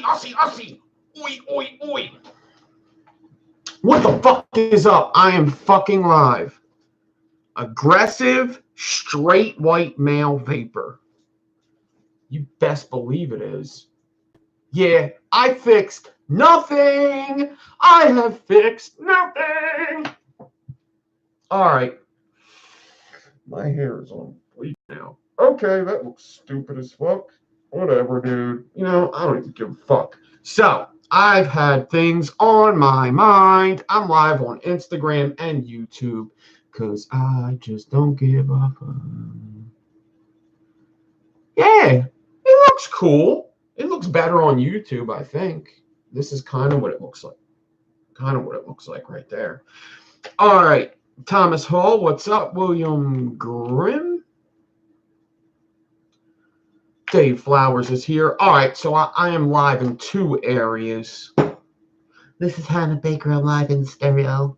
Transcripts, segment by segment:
Aussie. Oi. What the fuck is up? I am fucking live. Aggressive, straight white male vapor. You best believe it is. Yeah, I fixed nothing. I have fixed nothing. All right. My hair is on fleek now. Okay, that looks stupid as fuck. Whatever, dude. You know, I don't even give a fuck. So, I've had things on my mind. I'm live on Instagram and YouTube because I just don't give a fuck. Yeah, it looks cool. It looks better on YouTube, I think. This is kind of what it looks like. Kind of what it looks like right there. All right. Thomas Hall, what's up? William Grimm. Dave Flowers is here. All right, so I am live in two areas. This is Hannah Baker live in stereo.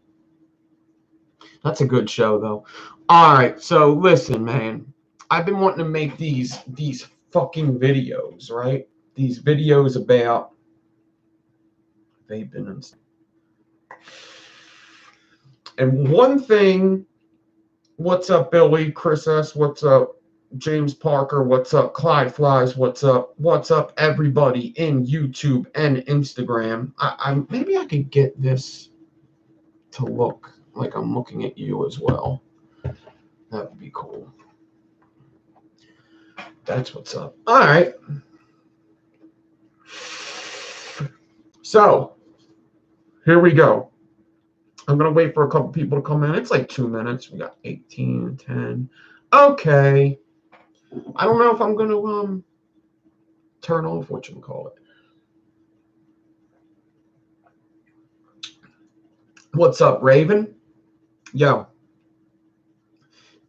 That's a good show, though. All right, so listen, man. I've been wanting to make these fucking videos, right? These videos about vaping and stuff. And one thing, what's up, Billy? Chris S., what's up? James Parker, what's up? Clyde Flies, what's up? What's up, everybody in YouTube and Instagram? Maybe I could get this to look like I'm looking at you as well. That would be cool. That's what's up. All right. So, here we go. I'm going to wait for a couple people to come in. It's like 2 minutes. We got 18, 10. Okay. I don't know if I'm going to turn off whatchamacallit. What's up, Raven? Yo.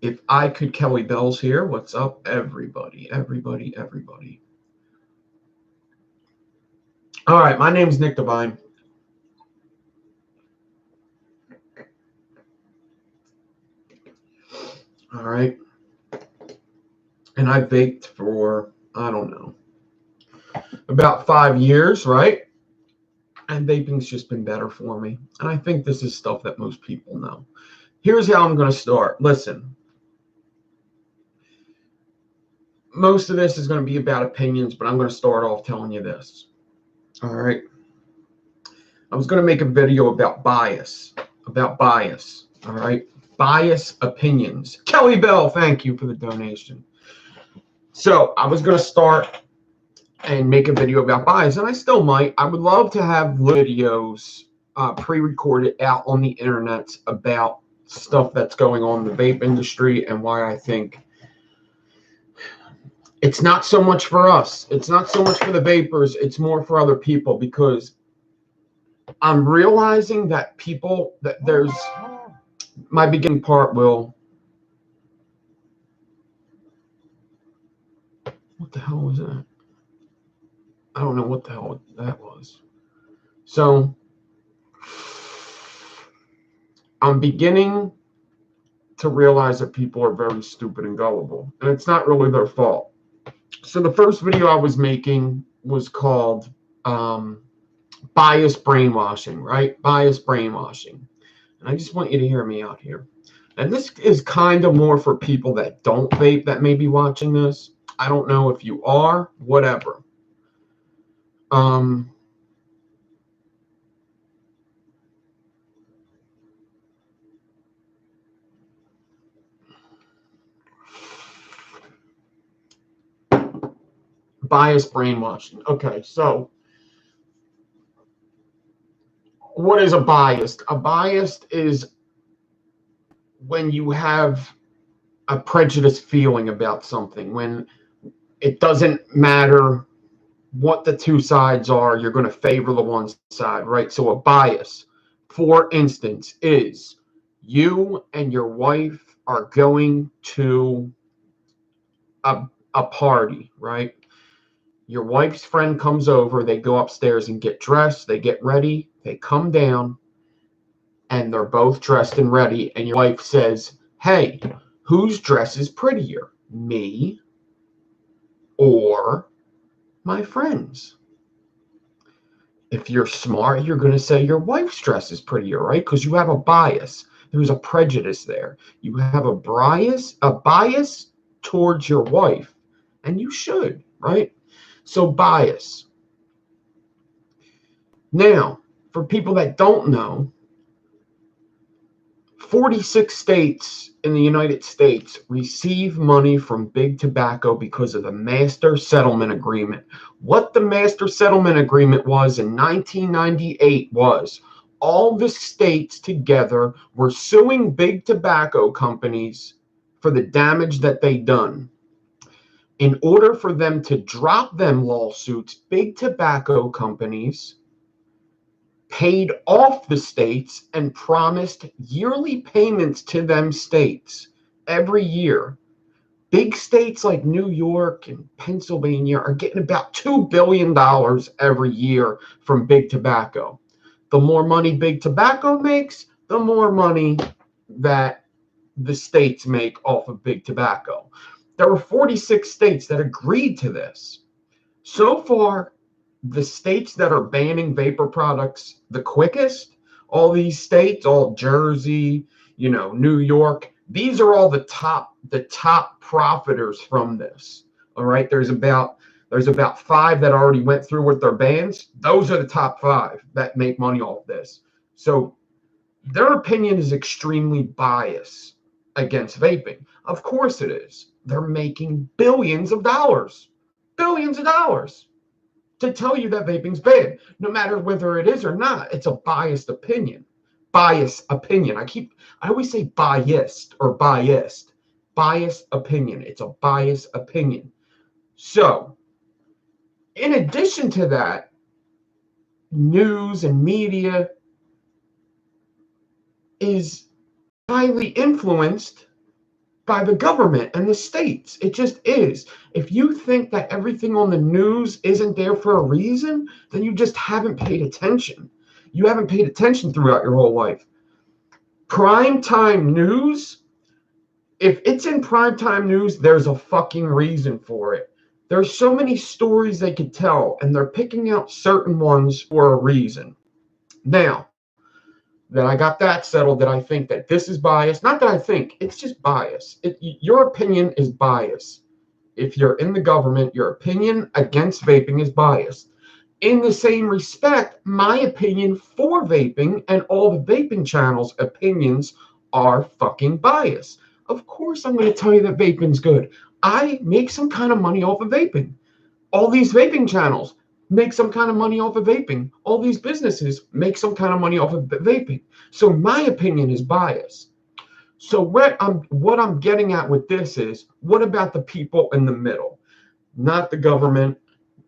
If I could, Kelly Bell's here. What's up, everybody? All right, my name's Nick Devine. All right. And I vaped for, I don't know, about 5 years, right? And vaping's just been better for me. And I think this is stuff that most people know. Here's how I'm going to start. Listen. Most of this is going to be about opinions, but I'm going to start off telling you this. All right. I was going to make a video about bias. All right. Bias opinions. Kelly Bell, thank you for the donation. So I was going to start and make a video about bias, and I still might. I would love to have videos pre-recorded out on the internet about stuff that's going on in the vape industry and why I think it's not so much for us. It's not so much for the vapers. It's more for other people, because I'm realizing that there's my beginning part will. What the hell was that? I don't know what the hell that was. So I'm beginning to realize that people are very stupid and gullible, and it's not really their fault. So the first video I was making was called bias brainwashing, right? Bias brainwashing. And I just want you to hear me out here. And this is kind of more for people that don't vape that may be watching this. I don't know if you are, whatever. Bias brainwashing. Okay, so what is a bias? A bias is when you have a prejudiced feeling about something, when it doesn't matter what the two sides are, you're going to favor the one side, right? So a bias, for instance, is you and your wife are going to a party, right? Your wife's friend comes over, they go upstairs and get dressed, they get ready, they come down, and they're both dressed and ready, and your wife says, hey, whose dress is prettier, me or my friend's? If you're smart, you're going to say your wife's dress is prettier, right? Because you have a bias. There's a prejudice there. You have a bias towards your wife, and you should, right? So bias. Now, for people that don't know, 46 states in the United States receive money from big tobacco because of the Master Settlement Agreement. What the Master Settlement Agreement was in 1998 was all the states together were suing big tobacco companies for the damage that they done. In order for them to drop them lawsuits, big tobacco companies paid off the states and promised yearly payments to them states every year. Big states like New York and Pennsylvania are getting about $2 billion every year from big tobacco. The more money big tobacco makes, the more money that the states make off of big tobacco. There were 46 states that agreed to this. So far, the states that are banning vapor products the quickest, all these states, all Jersey, New York, these are all the top profiters from this. All right, there's about 5 that already went through with their bans. Those are the top 5 that make money off this. So their opinion is extremely biased against vaping. Of course it is. They're making billions of dollars to tell you that vaping's bad, no matter whether it is or not. It's a biased opinion. I always say biased or biased. Biased opinion. It's a biased opinion. So, in addition to that, news and media is highly influenced by the government and the states. It just is. If you think that everything on the news isn't there for a reason, then you just haven't paid attention. You haven't paid attention throughout your whole life. Primetime news, if it's in primetime news, there's a fucking reason for it. There's so many stories they could tell, and they're picking out certain ones for a reason. Now, that I got that settled, that I think that this is bias. Not that I think, it's just bias. Your opinion is bias. If you're in the government, your opinion against vaping is biased. In the same respect, my opinion for vaping and all the vaping channels' opinions are fucking biased. Of course, I'm going to tell you that vaping's good. I make some kind of money off of vaping. All these vaping channels make some kind of money off of vaping. All these businesses make some kind of money off of vaping. So my opinion is biased. So what I'm getting at with this is, what about the people in the middle? Not the government,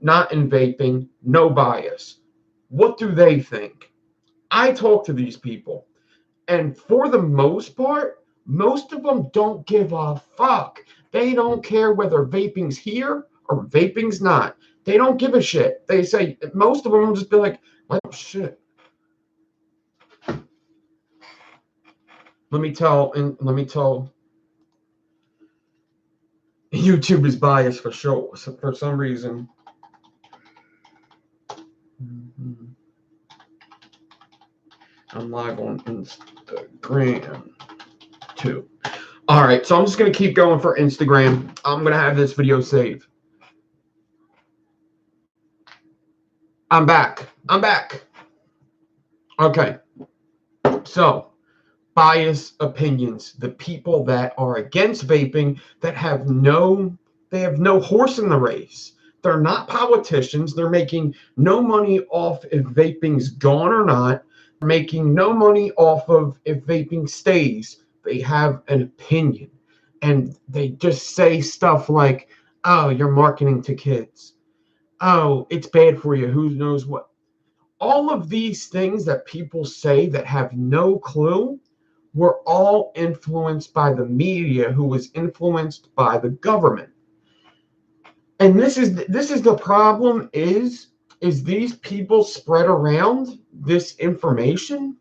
not in vaping, no bias. What do they think? I talk to these people, and for the most part, most of them don't give a fuck. They don't care whether vaping's here or vaping's not. They don't give a shit. They say, most of them will just be like, oh shit. Let me tell YouTube is biased for sure. So for some reason. I'm live on Instagram too. All right, so I'm just going to keep going for Instagram. I'm going to have this video saved. I'm back. Okay. So, biased opinions. The people that are against vaping, that have no horse in the race. They're not politicians. They're making no money off if vaping's gone or not. They're making no money off of if vaping stays. They have an opinion. And they just say stuff like, oh, you're marketing to kids. Oh, it's bad for you. Who knows what? All of these things that people say that have no clue were all influenced by the media, who was influenced by the government. And this is the problem is these people spread around this information,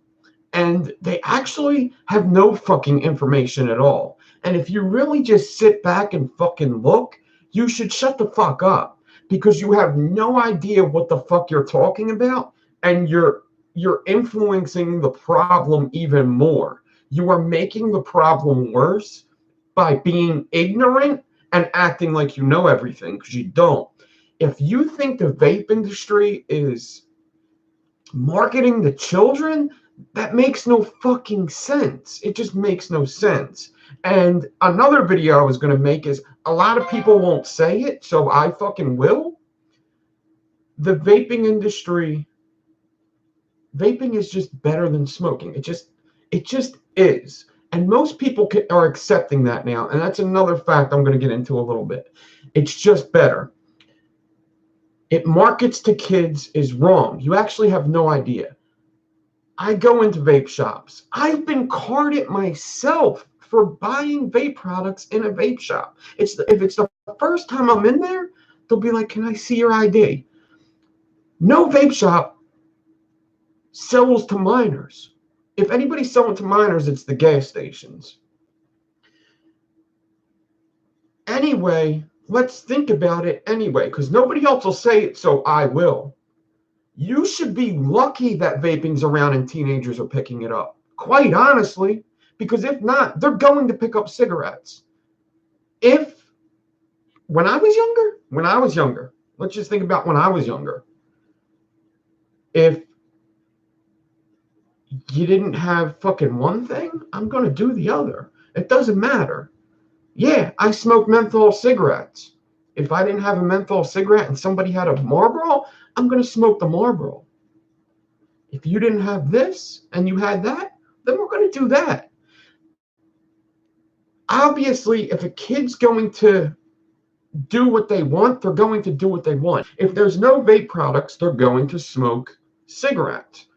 and they actually have no fucking information at all. And if you really just sit back and fucking look, you should shut the fuck up, because you have no idea what the fuck you're talking about. and you're influencing the problem even more. You are making the problem worse by being ignorant and acting like you know everything, because you don't. If you think the vape industry is marketing to children, that makes no fucking sense. It just makes no sense. And another video I was going to make is, a lot of people won't say it, so I fucking will. The vaping industry, vaping is just better than smoking. It just is. And most people are accepting that now. And that's another fact I'm going to get into a little bit. It's just better. It markets to kids is wrong. You actually have no idea. I go into vape shops. I've been carded myself for buying vape products in a vape shop. If it's the first time I'm in there, they'll be like, "Can I see your ID?" No vape shop sells to minors. If anybody's selling to minors, it's the gas stations. Anyway, let's think about it anyway, because nobody else will say it, so I will. You should be lucky that vaping's around and teenagers are picking it up. Quite honestly, because if not, they're going to pick up cigarettes. When I was younger, let's just think about when I was younger. If you didn't have fucking one thing, I'm going to do the other. It doesn't matter. Yeah, I smoke menthol cigarettes. If I didn't have a menthol cigarette and somebody had a Marlboro, I'm going to smoke the Marlboro. If you didn't have this and you had that, then we're going to do that. Obviously, if a kid's going to do what they want, they're going to do what they want. If there's no vape products, they're going to smoke cigarettes.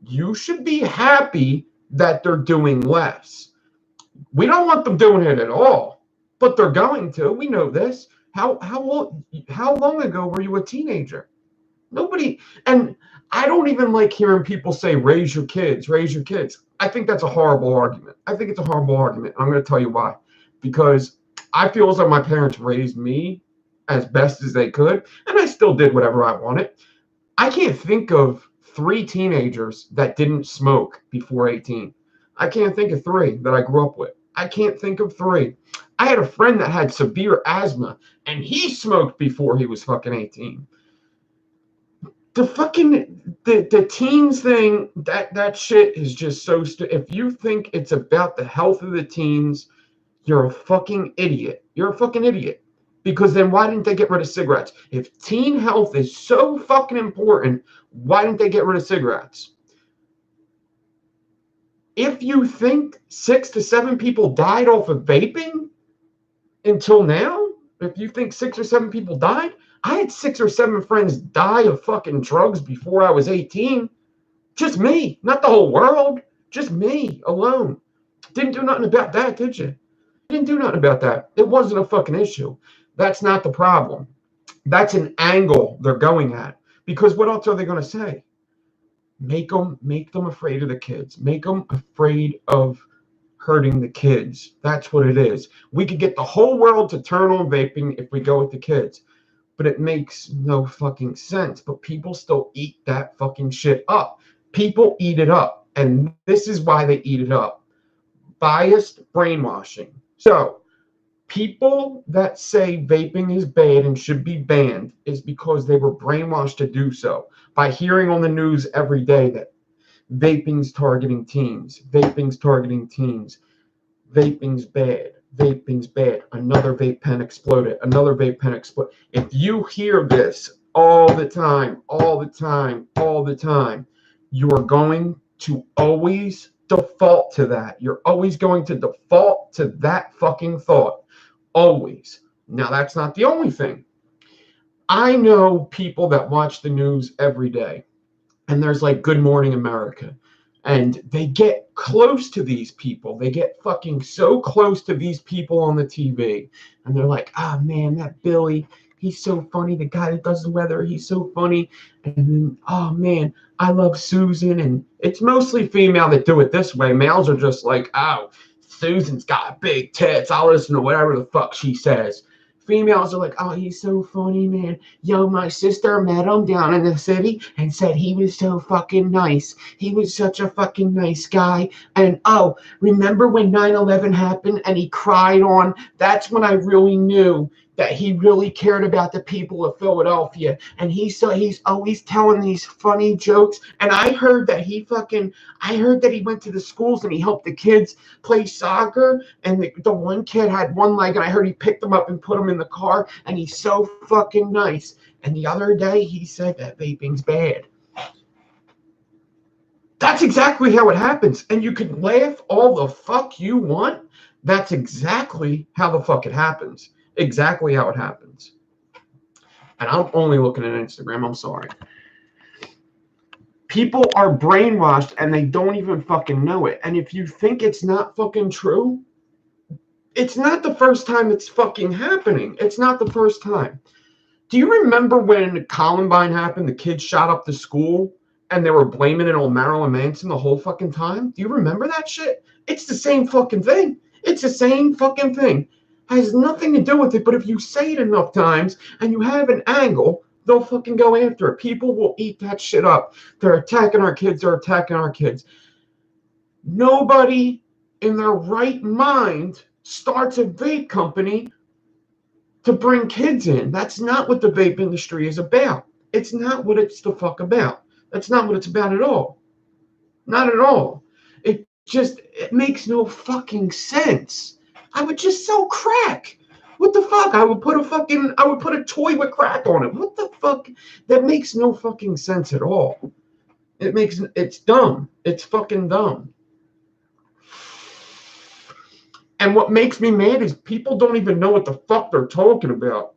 You should be happy that they're doing less. We don't want them doing it at all, but they're going to. We know this. How long ago were you a teenager? Nobody. And I don't even like hearing people say, raise your kids. I think that's a horrible argument. I'm going to tell you why. Because I feel as though my parents raised me as best as they could, and I still did whatever I wanted. I can't think of 3 teenagers that didn't smoke before 18. I can't think of 3 that I grew up with. I can't think of 3. I had a friend that had severe asthma, and he smoked before he was fucking 18. The teens thing, that shit is just so if you think it's about the health of the teens, you're a fucking idiot. Because then why didn't they get rid of cigarettes? If teen health is so fucking important, why didn't they get rid of cigarettes? If you think 6 to 7 people died off of vaping until now, if you think 6 or 7 people died, I had 6 or 7 friends die of fucking drugs before I was 18. Just me, not the whole world. Just me alone. Didn't do nothing about that, did you? Didn't do nothing about that. It wasn't a fucking issue. That's not the problem. That's an angle they're going at. Because what else are they going to say? Make them afraid of the kids. Make them afraid of hurting the kids. That's what it is. We could get the whole world to turn on vaping if we go with the kids. But it makes no fucking sense. But people still eat that fucking shit up. People eat it up. And this is why they eat it up. Biased brainwashing. So, people that say vaping is bad and should be banned is because they were brainwashed to do so by hearing on the news every day that vaping's targeting teens. Vaping's bad. Another vape pen exploded. If you hear this all the time, you are going to always default to that. You're always going to default to that fucking thought. Always. Now, that's not the only thing. I know people that watch the news every day, and there's like Good Morning America, and they get close to these people. They get fucking so close to these people on the TV, and they're like, "Ah, man, that Billy, he's so funny. The guy that does the weather, he's so funny." And then, "Oh, man, I love Susan." And it's mostly female that do it this way. Males are just like, "Oh, Susan's got big tits. I'll listen to whatever the fuck she says." females are like, oh, he's so funny, man. Yo, my sister met him down in the city and said he was so fucking nice. He was such a fucking nice guy. And oh, remember when 9/11 happened and he cried on? That's when I really knew that he really cared about the people of Philadelphia. And he's always telling these funny jokes. And I heard that he went to the schools and he helped the kids play soccer. And the one kid had one leg, and I heard he picked him up and put him in the car. And he's so fucking nice. And the other day he said that vaping's bad. That's exactly how it happens. And you can laugh all the fuck you want. That's exactly how the fuck it happens. Exactly how it happens. And I'm only looking at Instagram. I'm sorry. People are brainwashed and they don't even fucking know it. And if you think it's not fucking true, it's not the first time it's fucking happening. It's not the first time. Do you remember when Columbine happened, the kids shot up the school and they were blaming it on Marilyn Manson the whole fucking time? Do you remember that shit? It's the same fucking thing. It's the same fucking thing. Has nothing to do with it, but if you say it enough times and you have an angle, they'll fucking go after it. People will eat that shit up. They're attacking our kids. They're attacking our kids. Nobody in their right mind starts a vape company to bring kids in. That's not what the vape industry is about. It's not what it's the fuck about. That's not what it's about at all. Not at all. It makes no fucking sense. I would just sell crack. What the fuck? I would put a toy with crack on it. What the fuck? That makes no fucking sense at all. It's dumb. It's fucking dumb. And what makes me mad is people don't even know what the fuck they're talking about.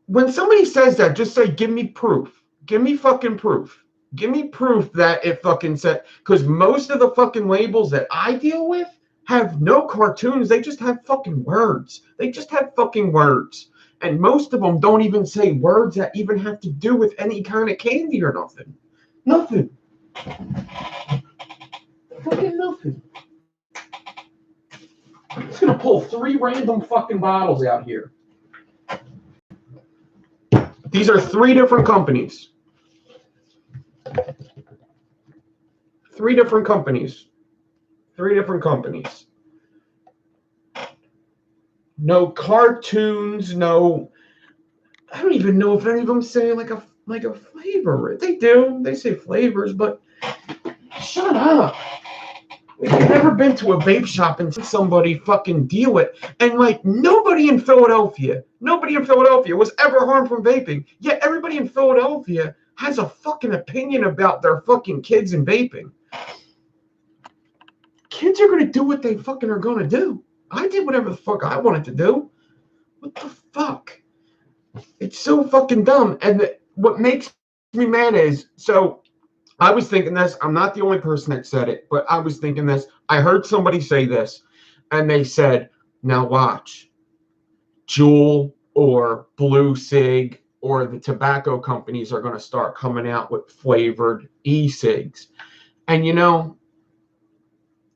When somebody says that, just say, give me proof. Give me fucking proof. Give me proof that it fucking said, because most of the fucking labels that I deal with have no cartoons. They just have fucking words. They just have fucking words. And most of them don't even say words that even have to do with any kind of candy or nothing. Nothing. Fucking nothing. I'm just going to pull 3 random fucking bottles out here. These are 3 different companies. 3 different companies. 3 different companies. No cartoons, no. I don't even know if any of them say like a flavor. They do. They say flavors, but shut up. I've never been to a vape shop and seen somebody fucking deal it. And like nobody in Philadelphia was ever harmed from vaping. Yet everybody in Philadelphia has a fucking opinion about their fucking kids and vaping. Kids are going to do what they fucking are going to do. I did whatever the fuck I wanted to do. What the fuck? It's so fucking dumb. And what makes me mad is, so I was thinking this. I'm not the only person that said it, but I was thinking this. I heard somebody say this, and they said, now watch. Juul or Blue Sig or the tobacco companies are going to start coming out with flavored e-cigs. And, you know,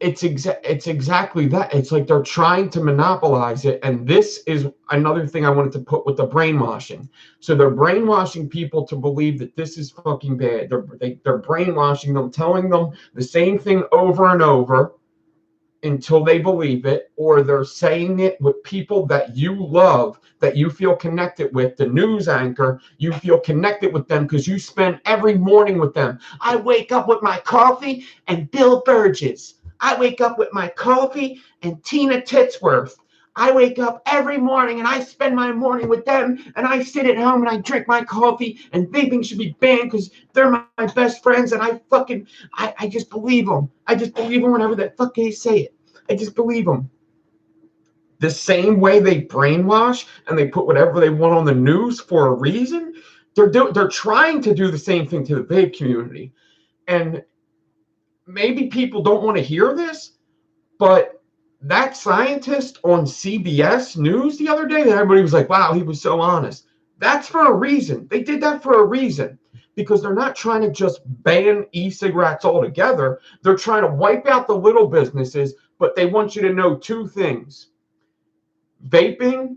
it's exactly that. It's like they're trying to monopolize it. And this is another thing I wanted to put with the brainwashing. So they're brainwashing people to believe that this is fucking bad. They're brainwashing them, telling them the same thing over and over until they believe it, or they're saying it with people that you love, that you feel connected with, the news anchor, you feel connected with them because you spend every morning with them. I wake up with my coffee and Bill Burgess. I wake up with my coffee and Tina Titsworth. I wake up every morning and I spend my morning with them, and I sit at home and I drink my coffee, and vaping should be banned because they're my best friends, and I just believe them. I just believe them whenever the fuck they say it. I just believe them. The same way they brainwash and they put whatever they want on the news for a reason, they're trying to do the same thing to the vape community. And maybe people don't want to hear this, but that scientist on CBS News the other day, that everybody was like, wow, he was so honest. That's for a reason. They did that for a reason, because they're not trying to just ban e-cigarettes altogether. They're trying to wipe out the little businesses, but they want you to know 2 things. Vaping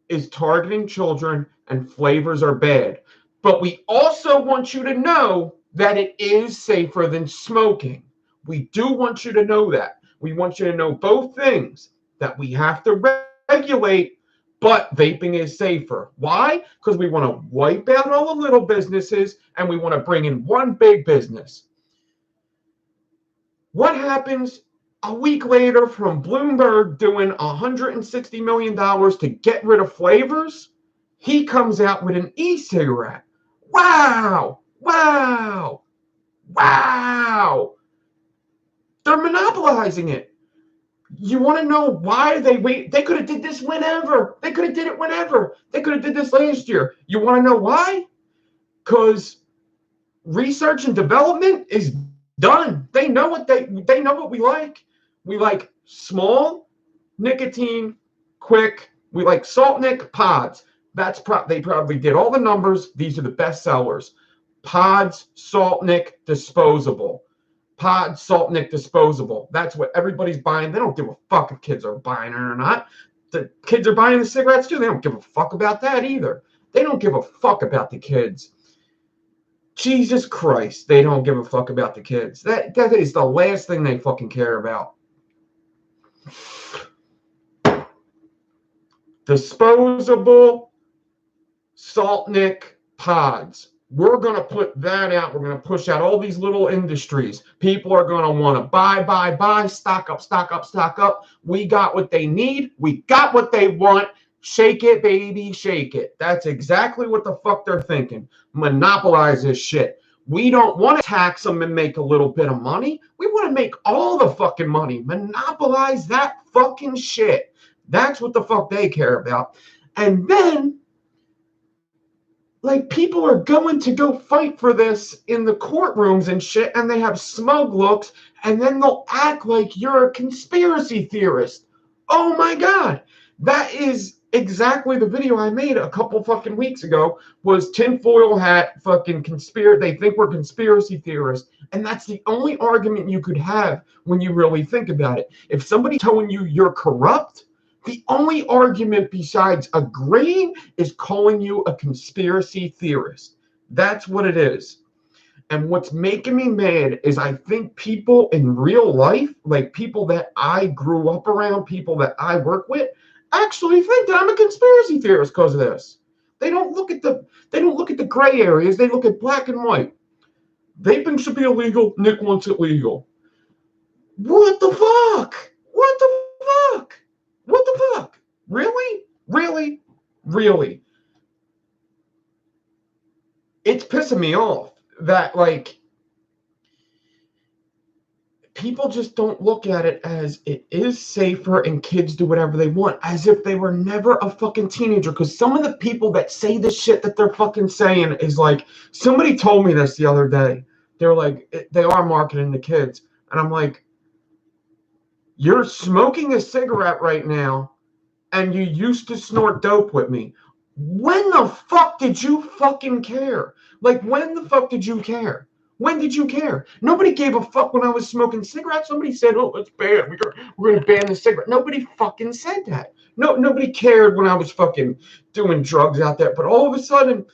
is targeting children and flavors are bad. But we also want you to know that it is safer than smoking. We do want you to know that. We want you to know both things, that we have to regulate, but vaping is safer. Why? Because we want to wipe out all the little businesses and we want to bring in one big business. What happens a week later from Bloomberg doing $160 million to get rid of flavors? He comes out with an e-cigarette. Wow! Wow! Wow! They're monopolizing it. You want to know why they wait? They could have did this whenever. They could have did it whenever. They could have did this last year. You want to know why? Because research and development is done. They know what they know what we like. We like small, nicotine, quick. We like salt nic pods. They probably did all the numbers. These are the best sellers. Pods, salt nic, disposable. Pods, salt nic, disposable. That's what everybody's buying. They don't give a fuck if kids are buying it or not. The kids are buying the cigarettes too. They don't give a fuck about that either. They don't give a fuck about the kids. Jesus Christ, they don't give a fuck about the kids. That is the last thing they fucking care about. Disposable salt nic pods. We're going to put that out. We're going to push out all these little industries. People are going to want to buy, stock up. We got what they need. We got what they want. Shake it, baby, shake it. That's exactly what the fuck they're thinking. Monopolize this shit. We don't want to tax them and make a little bit of money. We want to make all the fucking money. Monopolize that fucking shit. That's what the fuck they care about. And then, like, people are going to go fight for this in the courtrooms and shit, and they have smug looks, and then they'll act like you're a conspiracy theorist. Oh my God. That is exactly the video I made a couple fucking weeks ago, was tinfoil hat fucking they think we're conspiracy theorists. And that's the only argument you could have when you really think about it. If somebody's telling you you're corrupt, the only argument besides agreeing is calling you a conspiracy theorist. That's what it is. And what's making me mad is I think people in real life, like people that I grew up around, people that I work with, actually think that I'm a conspiracy theorist because of this. They don't look at the gray areas. They look at black and white. Vaping should be illegal. Nick wants it legal. What the fuck? What the fuck? What the fuck? Really? Really? Really? It's pissing me off that, like, people just don't look at it as it is safer and kids do whatever they want, as if they were never a fucking teenager. Because some of the people that say the shit that they're fucking saying is like, somebody told me this the other day. They're like, they are marketing to kids. And I'm like, you're smoking a cigarette right now and you used to snort dope with me. When the fuck did you fucking care? Like, when the fuck did you care? When did you care? Nobody gave a fuck when I was smoking cigarettes. Somebody said, oh, it's bad. We're going to ban the cigarette. Nobody fucking said that. Nobody cared when I was fucking doing drugs out there. But all of a sudden,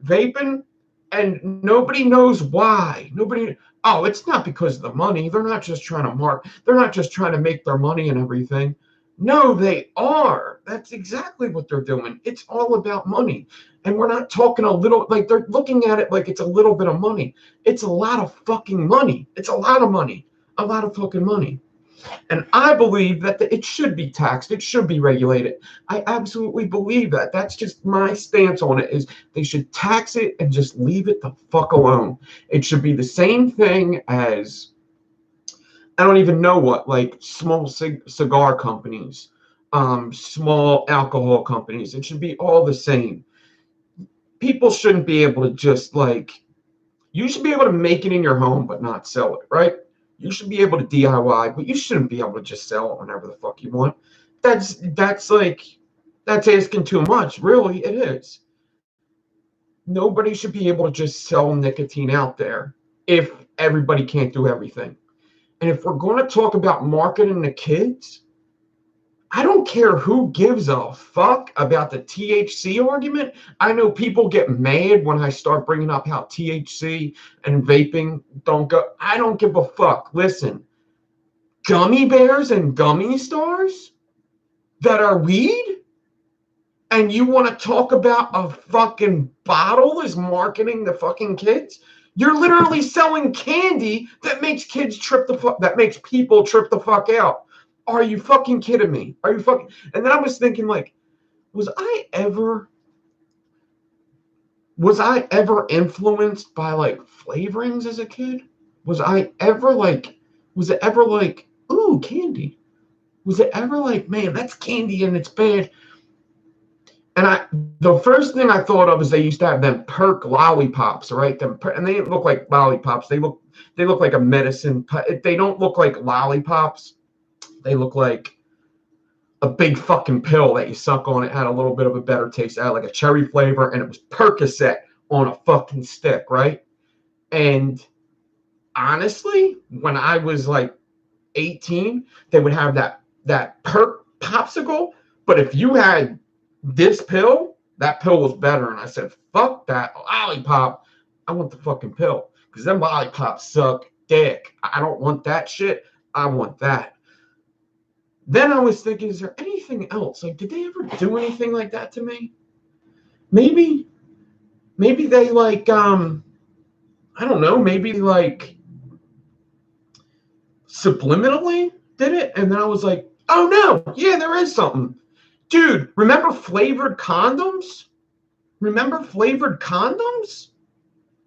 vaping, and nobody knows why. Oh, it's not because of the money. They're not just trying to They're not just trying to make their money and everything. No, they are. That's exactly what they're doing. It's all about money. And we're not talking a little, like, they're looking at it like it's a little bit of money. It's a lot of fucking money. It's a lot of money. A lot of fucking money. And I believe that it should be taxed. It should be regulated. I absolutely believe that. That's just my stance on it, is they should tax it and just leave it the fuck alone. It should be the same thing as, I don't even know what, like small cigar companies, small alcohol companies. It should be all the same. People shouldn't be able to just, like, you should be able to make it in your home but not sell it, right? You should be able to DIY, but you shouldn't be able to just sell it whenever the fuck you want. That's asking too much. Really, it is. Nobody should be able to just sell nicotine out there if everybody can't do everything. And if we're going to talk about marketing to kids, I don't care who gives a fuck about the THC argument. I know people get mad when I start bringing up how THC and vaping don't go. I don't give a fuck. Listen, gummy bears and gummy stars that are weed, and you want to talk about a fucking bottle is marketing the fucking kids? You're literally selling candy that makes kids trip the fuck, that makes people trip the fuck out. Are you fucking kidding me? Are you fucking? And then I was thinking, like, was I ever influenced by like flavorings as a kid? Was I ever like, was it ever like, ooh, candy? Was it ever like, man, that's candy and it's bad? And the first thing I thought of is they used to have them perk lollipops, right? And they didn't look like lollipops. They look like a medicine. They don't look like lollipops. They look like a big fucking pill that you suck on. It had a little bit of a better taste. It had like a cherry flavor, and it was Percocet on a fucking stick, right? And honestly, when I was like 18, they would have that perk popsicle. But if you had this pill, that pill was better. And I said, fuck that lollipop. I want the fucking pill. Because them lollipops suck dick. I don't want that shit. I want that. Then I was thinking, is there anything else? Like, did they ever do anything like that to me? Maybe they like, I don't know, maybe like subliminally did it. And then I was like, oh no, yeah, there is something. Dude, remember flavored condoms? Remember flavored condoms?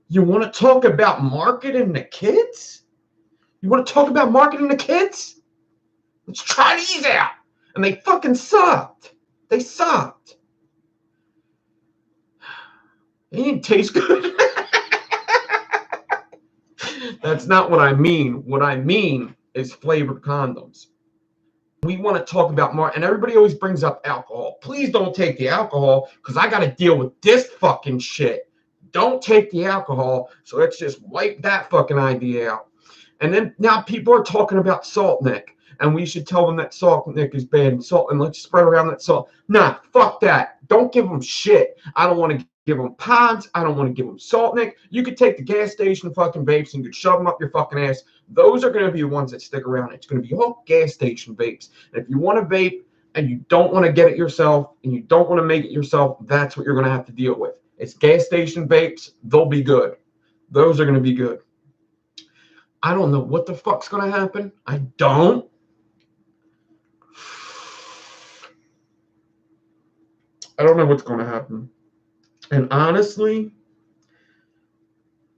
You want to talk about marketing the kids? You want to talk about marketing the kids? Let's try these out. And they fucking sucked. They sucked. They didn't taste good. That's not what I mean. What I mean is flavored condoms. We want to talk about more, and everybody always brings up alcohol. Please don't take the alcohol, because I got to deal with this fucking shit. Don't take the alcohol, so let's just wipe that fucking idea out. And then now people are talking about Salt Nick, and we should tell them that Salt Nick is bad, and let's spread around that salt. Nah, fuck that. Don't give them shit. I don't want to give them pods. I don't want to give them Salt Nick. You could take the gas station fucking vapes and you could shove them up your fucking ass. Those are going to be the ones that stick around. It's going to be all gas station vapes. And if you want to vape and you don't want to get it yourself and you don't want to make it yourself, that's what you're going to have to deal with. It's gas station vapes. They'll be good. Those are going to be good. I don't know what the fuck's going to happen. I don't. I don't know what's going to happen. And honestly,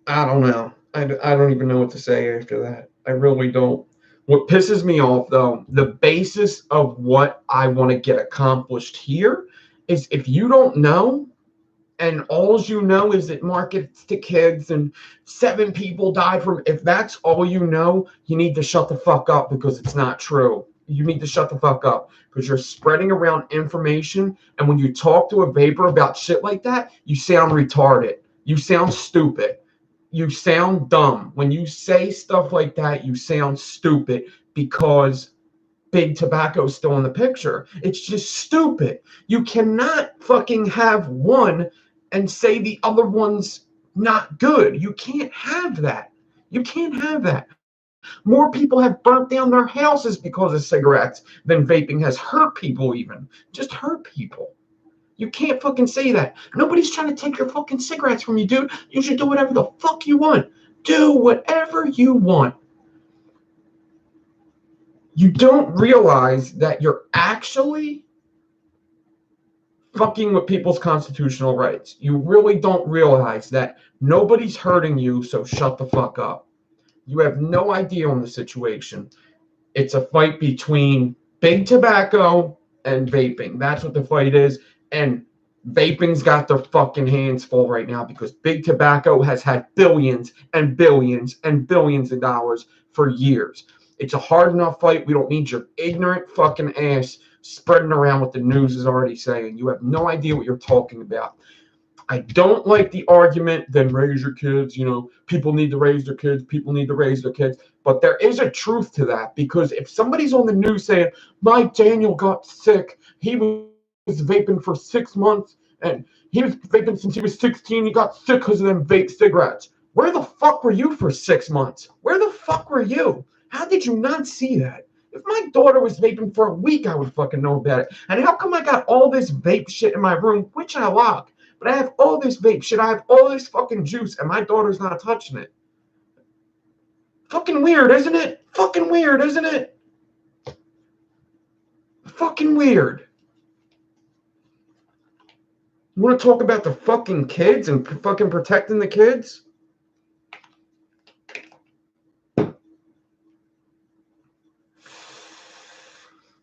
I don't know. I don't even know what to say after that. I really don't. What pisses me off, though, the basis of what I want to get accomplished here is if you don't know, and all you know is it markets to kids and 7 people died from, if that's all you know, you need to shut the fuck up, because it's not true. You need to shut the fuck up, because you're spreading around information, and when you talk to a vapor about shit like that, you sound retarded. You sound stupid. You sound dumb. When you say stuff like that, you sound stupid, because big tobacco is still in the picture. It's just stupid. You cannot fucking have one and say the other one's not good. You can't have that. You can't have that. More people have burnt down their houses because of cigarettes than vaping has hurt people even. Just hurt people. You can't fucking say that. Nobody's trying to take your fucking cigarettes from you, dude. You should do whatever the fuck you want. Do whatever you want. You don't realize that you're actually fucking with people's constitutional rights. You really don't realize that nobody's hurting you, so shut the fuck up. You have no idea on the situation. It's a fight between big tobacco and vaping. That's what the fight is. And vaping's got their fucking hands full right now, because big tobacco has had billions and billions and billions of dollars for years. It's a hard enough fight. We don't need your ignorant fucking ass spreading around what the news is already saying. You have no idea what you're talking about. I don't like the argument, then raise your kids, people need to raise their kids, people need to raise their kids. But there is a truth to that, because if somebody's on the news saying, my Daniel got sick, he was vaping for 6 months, and he was vaping since he was 16, he got sick because of them vape cigarettes. Where the fuck were you for 6 months? Where the fuck were you? How did you not see that? If my daughter was vaping for a week, I would fucking know about it. And how come I got all this vape shit in my room, which I lock? But I have all this vape shit. I have all this fucking juice, and my daughter's not touching it. Fucking weird, isn't it? Fucking weird, isn't it? Fucking weird. You want to talk about the fucking kids and fucking protecting the kids?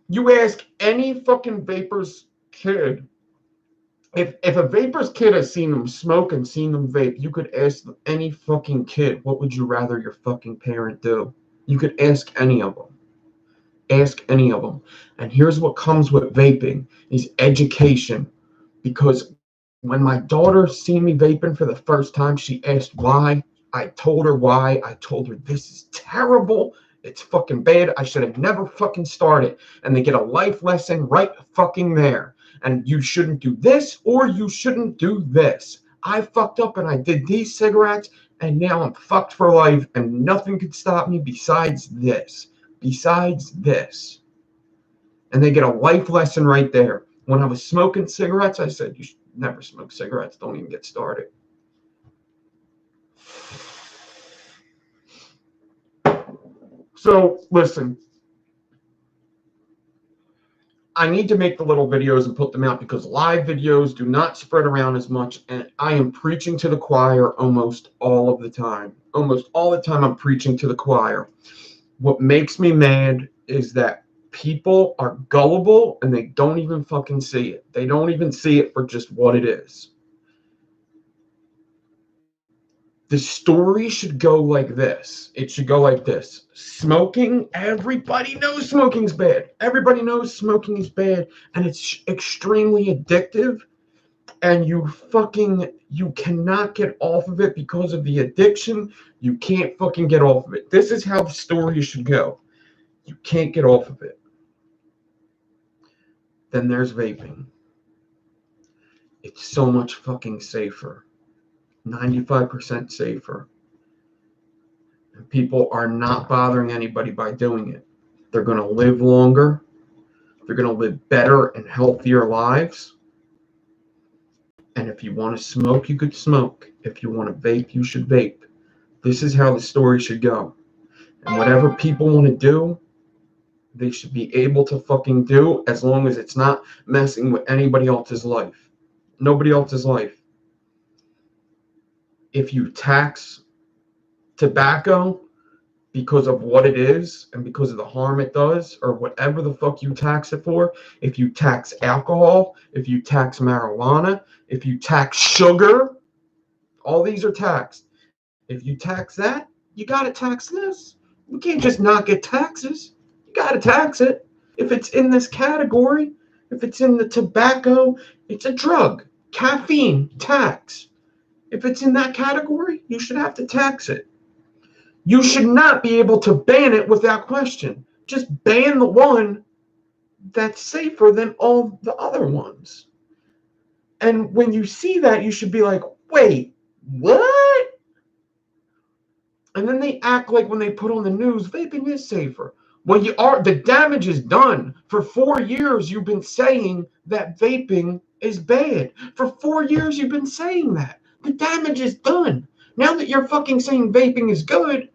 You ask any fucking vaper's kid, if a vaper's kid has seen them smoke and seen them vape, you could ask any fucking kid, what would you rather your fucking parent do? You could ask any of them. Ask any of them. And here's what comes with vaping is education. Because when my daughter seen me vaping for the first time, she asked why. I told her why. I told her this is terrible. It's fucking bad. I should have never fucking started. And they get a life lesson right fucking there. And you shouldn't do this or you shouldn't do this. I fucked up and I did these cigarettes and now I'm fucked for life and nothing could stop me besides this. Besides this. And they get a life lesson right there. When I was smoking cigarettes, I said, you should never smoke cigarettes. Don't even get started. So, listen. I need to make the little videos and put them out because live videos do not spread around as much. And I am preaching to the choir almost all of the time. Almost all the time I'm preaching to the choir. What makes me mad is that people are gullible and they don't even fucking see it. They don't even see it for just what it is. The story should go like this. It should go like this. Smoking, everybody knows smoking's bad. Everybody knows smoking is bad and it's extremely addictive and you cannot get off of it because of the addiction. You can't fucking get off of it. This is how the story should go. You can't get off of it. Then there's vaping. It's so much fucking safer. 95% safer. And people are not bothering anybody by doing it. They're going to live longer. They're going to live better and healthier lives. And if you want to smoke, you could smoke. If you want to vape, you should vape. This is how the story should go. And whatever people want to do, they should be able to fucking do as long as it's not messing with anybody else's life. Nobody else's life. If you tax tobacco because of what it is and because of the harm it does or whatever the fuck you tax it for, if you tax alcohol, if you tax marijuana, if you tax sugar, all these are taxed. If you tax that, you got to tax this. You can't just not get taxes. You got to tax it. If it's in this category, if it's in the tobacco, it's a drug. Caffeine, tax. If it's in that category, you should have to tax it. You should not be able to ban it without question. Just ban the one that's safer than all the other ones. And when you see that, you should be like, wait, what? And then they act like when they put on the news, vaping is safer. Well, the damage is done. For 4 years, you've been saying that vaping is bad. For 4 years, you've been saying that. The damage is done. Now that you're fucking saying vaping is good,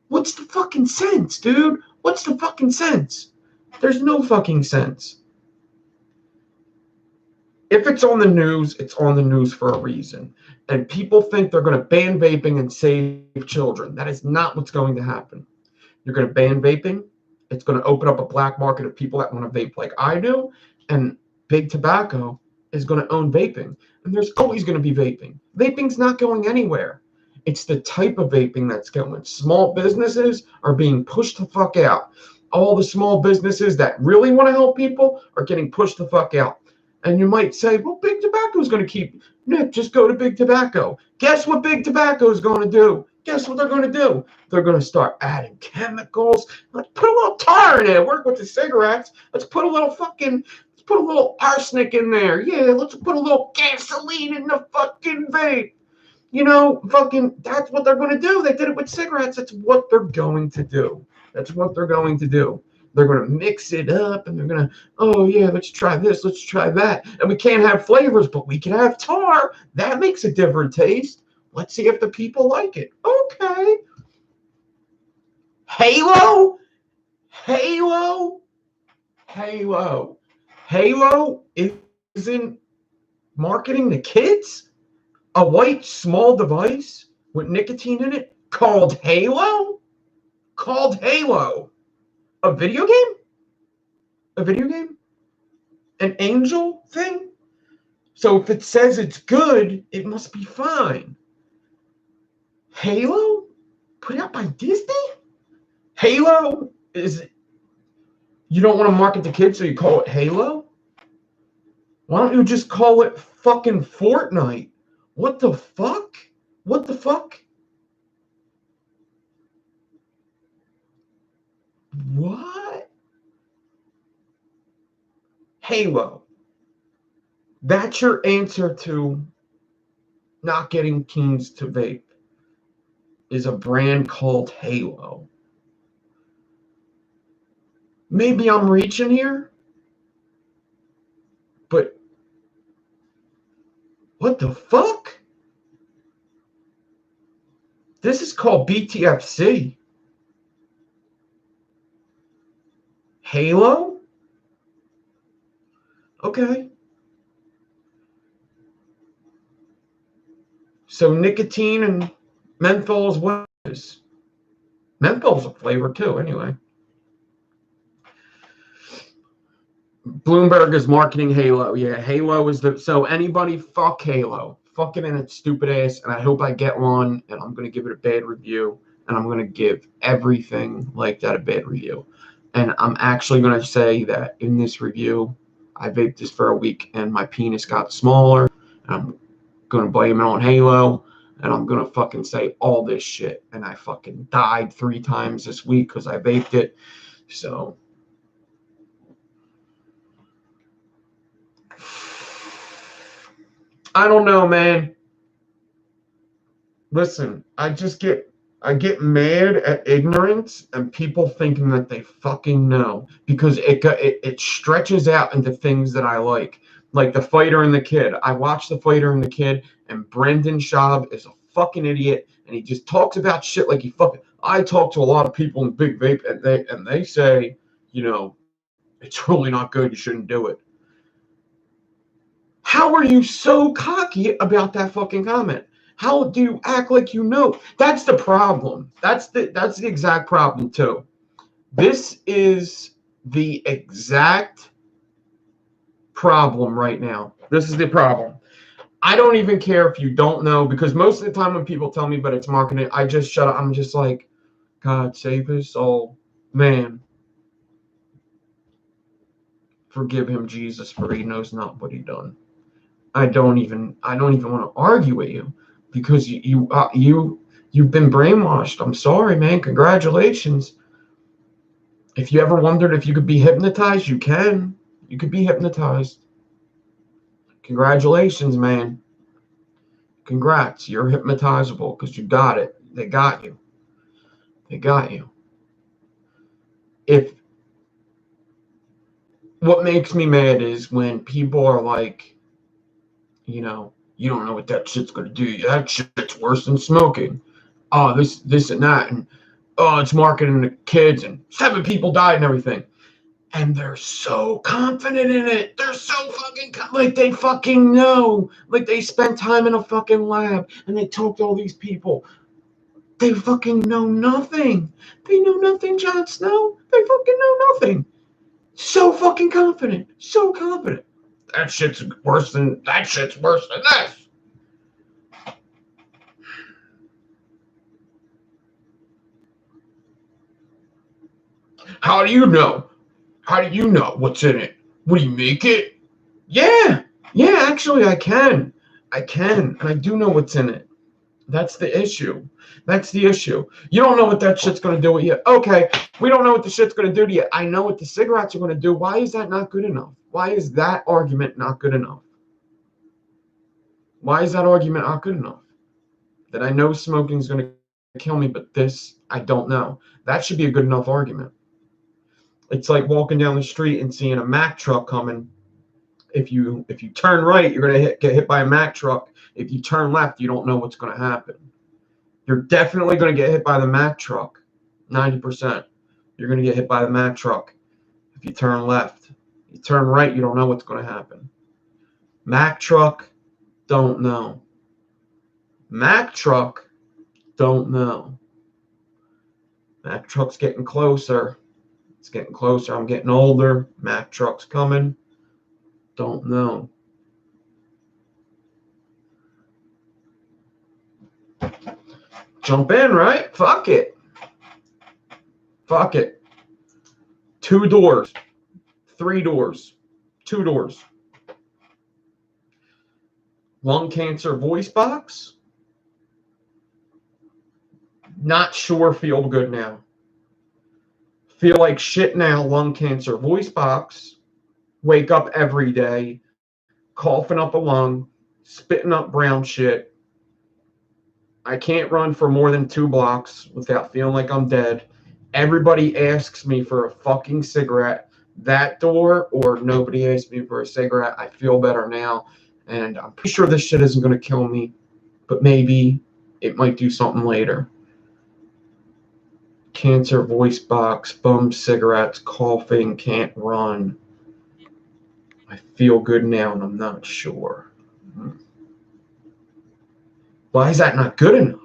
what's the fucking sense, dude? What's the fucking sense? There's no fucking sense. If it's on the news, it's on the news for a reason. And people think they're going to ban vaping and save children. That is not what's going to happen. You're going to ban vaping. It's going to open up a black market of people that want to vape like I do. And big tobacco is going to own vaping. And there's always going to be vaping. Vaping's not going anywhere. It's the type of vaping that's going. Small businesses are being pushed the fuck out. All the small businesses that really want to help people are getting pushed the fuck out. And you might say, well, Big Tobacco is going to keep. Nick, just go to Big Tobacco. Guess what Big Tobacco is going to do? Guess what they're going to do? They're going to start adding chemicals. Let's put a little tar in it. Work with the cigarettes. Let's put a little arsenic in there. Yeah, let's put a little gasoline in the fucking vape. That's what they're going to do. They did it with cigarettes. That's what they're going to do. That's what they're going to do. They're going to mix it up, and they're going to, oh, yeah, let's try this, let's try that. And we can't have flavors, but we can have tar. That makes a different taste. Let's see if the people like it. Okay. Halo isn't marketing to kids? A white small device with nicotine in it called Halo? A video game? An angel thing? So if it says it's good, it must be fine. Halo? Put out by Disney? Halo is... You don't want to market to kids, so you call it Halo? Why don't you just call it fucking Fortnite? What the fuck? What? Halo. That's your answer to not getting teens to vape, is a brand called Halo. Maybe I'm reaching here, but what the fuck? This is called BTFC. Halo? Okay. So nicotine and menthol is what it is. Menthol's a flavor too, anyway. Bloomberg is marketing Halo. Yeah, Halo is the... So anybody, fuck Halo. Fuck it in its stupid ass, and I hope I get one, and I'm going to give it a bad review, and I'm going to give everything like that a bad review. And I'm actually going to say that in this review, I vaped this for a week, and my penis got smaller, and I'm going to blame it on Halo, and I'm going to fucking say all this shit, and I fucking died 3 times this week because I vaped it. So... I don't know, man. Listen, I get mad at ignorance and people thinking that they fucking know, because it stretches out into things that I like The Fighter and the Kid. I watched The Fighter and the Kid, and Brendan Schaub is a fucking idiot, and he just talks about shit like he fucking... I talk to a lot of people in Big Vape, and they say, it's really not good, you shouldn't do it. How are you so cocky about that fucking comment? How do you act like you know? That's the problem. That's the exact problem too. This is the exact problem right now. This is the problem. I don't even care if you don't know, because most of the time when people tell me, but it's marketing, I just shut up. I'm just like, God save his soul. Man. Forgive him, Jesus, for he knows not what he done. I don't even want to argue with you, because you've been brainwashed. I'm sorry, man. Congratulations. If you ever wondered if you could be hypnotized, you can. You could be hypnotized. Congratulations, man. Congrats. You're hypnotizable because you got it. They got you. What makes me mad is when people are like, you don't know what that shit's going to do. That shit's worse than smoking. Oh, this and that. And, oh, it's marketing to kids, and 7 people died and everything. And they're so confident in it. They're so fucking... like they fucking know. Like they spent time in a fucking lab, and they talked to all these people. They fucking know nothing. They know nothing, Jon Snow. They fucking know nothing. So fucking confident. So confident. That shit's worse than this. How do you know? How do you know what's in it? What do you make it? Yeah, yeah, actually I can. And I do know what's in it. That's the issue. That's the issue. You don't know what that shit's going to do with you. Okay, we don't know what the shit's going to do to you. I know what the cigarettes are going to do. Why is that not good enough? Why is that argument not good enough? Why is that argument not good enough? That I know smoking is going to kill me, but this I don't know. That should be a good enough argument. It's like walking down the street and seeing a Mack truck coming. If you turn right, you're going to get hit by a Mack truck. If you turn left, you don't know what's going to happen. You're definitely going to get hit by the Mack truck. 90%. You're going to get hit by the Mack truck. If you turn left, you turn right, you don't know what's going to happen. Mack truck, don't know. Mack truck, don't know. Mack truck's getting closer. It's getting closer. I'm getting older. Mack truck's coming. Don't know. Jump in, right? Fuck it. Fuck it. 2 doors. 3 doors. 2 doors. Lung cancer voice box. Not sure, feel good now. Feel like shit now, lung cancer voice box. Wake up every day, coughing up a lung, spitting up brown shit. I can't run for more than 2 blocks without feeling like I'm dead. Everybody asks me for a fucking cigarette. That door, or nobody asks me for a cigarette. I feel better now. And I'm pretty sure this shit isn't going to kill me, but maybe it might do something later. Cancer voice box, bum cigarettes, coughing, can't run. I feel good now, and I'm not sure. Why is that not good enough?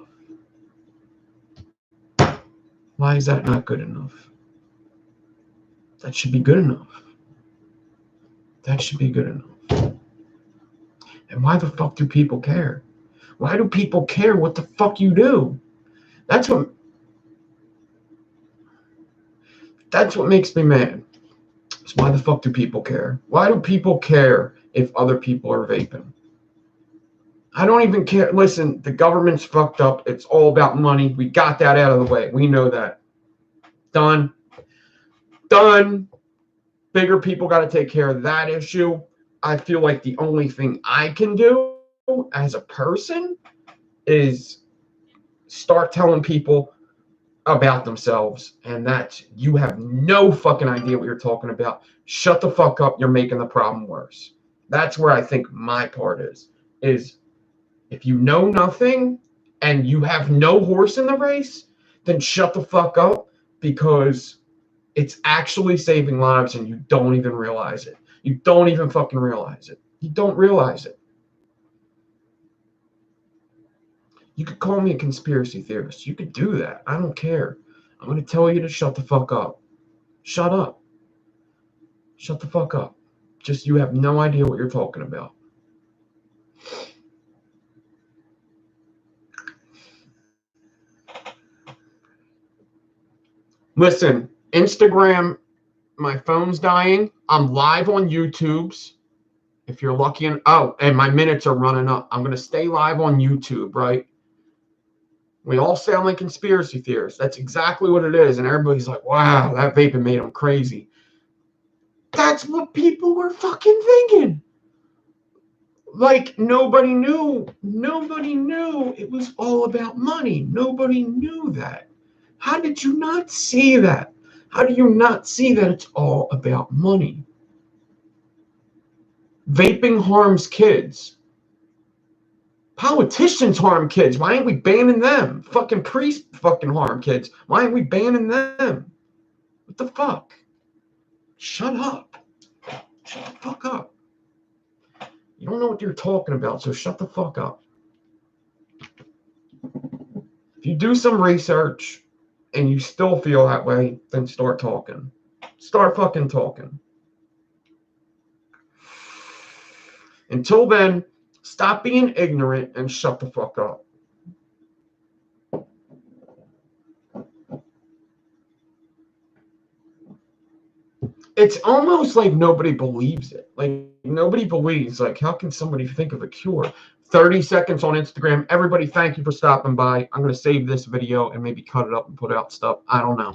Why is that not good enough? That should be good enough. That should be good enough. And why the fuck do people care? Why do people care what the fuck you do? That's what makes me mad. So why the fuck do people care? Why do people care if other people are vaping? I don't even care. Listen, the government's fucked up. It's all about money. We got that out of the way. We know that. Done. Done. Bigger people got to take care of that issue. I feel like the only thing I can do as a person is start telling people about themselves, and that you have no fucking idea what you're talking about. Shut the fuck up. You're making the problem worse. That's where I think my part is if you know nothing and you have no horse in the race, then shut the fuck up, because it's actually saving lives and you don't even realize it. You don't even fucking realize it. You don't realize it. You could call me a conspiracy theorist. You could do that. I don't care. I'm going to tell you to shut the fuck up. Shut up. Shut the fuck up. Just you have no idea what you're talking about. Listen, Instagram, my phone's dying. I'm live on YouTube's. If you're lucky, and my minutes are running up. I'm going to stay live on YouTube, right? We all sound like conspiracy theorists. That's exactly what it is. And everybody's like, wow, that vaping made them crazy. That's what people were fucking thinking. Like, nobody knew. Nobody knew it was all about money. Nobody knew that. How did you not see that? How do you not see that it's all about money? Vaping harms kids. Politicians harm kids. Why ain't we banning them? Fucking priests fucking harm kids. Why ain't we banning them? What the fuck? Shut up. Shut the fuck up. You don't know what you're talking about, so shut the fuck up. If you do some research and you still feel that way, then start talking. Start fucking talking. Until then, stop being ignorant and shut the fuck up. It's almost like nobody believes it. Like, nobody believes. Like, how can somebody think of a cure? 30 seconds on Instagram. Everybody, thank you for stopping by. I'm going to save this video and maybe cut it up and put out stuff. I don't know.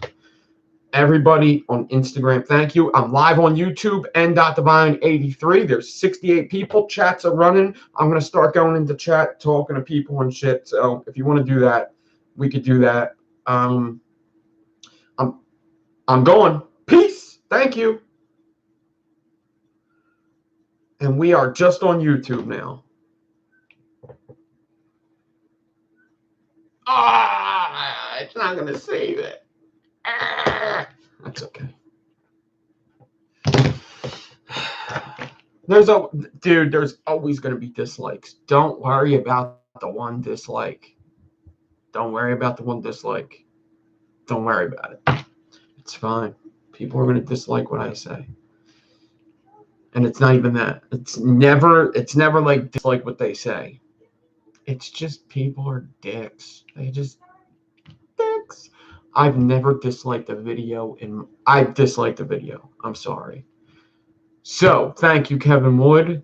Everybody on Instagram, thank you. I'm live on YouTube, n.divine83. There's 68 people. Chats are running. I'm going to start going into chat, talking to people and shit. So if you want to do that, we could do that. I'm going. Peace. Thank you. And we are just on YouTube now. It's not going to save it. That's okay. There's always going to be dislikes. Don't worry about the one dislike. Don't worry about the one dislike. Don't worry about it. It's fine. People are going to dislike what I say. And it's not even that. It's never like dislike what they say. It's just people are dicks. They just dicks. I've never disliked a video, and I've disliked a video. I'm sorry. So, thank you, Kevin Wood.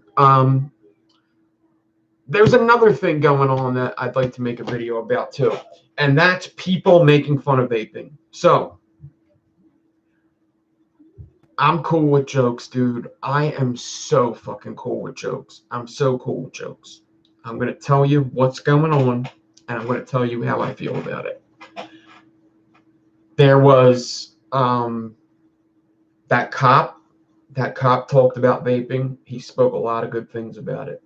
There's another thing going on that I'd like to make a video about too, and that's people making fun of vaping. So, I'm cool with jokes, dude. I am so fucking cool with jokes. I'm so cool with jokes. I'm going to tell you what's going on, and I'm going to tell you how I feel about it. There was that cop talked about vaping. He spoke a lot of good things about it.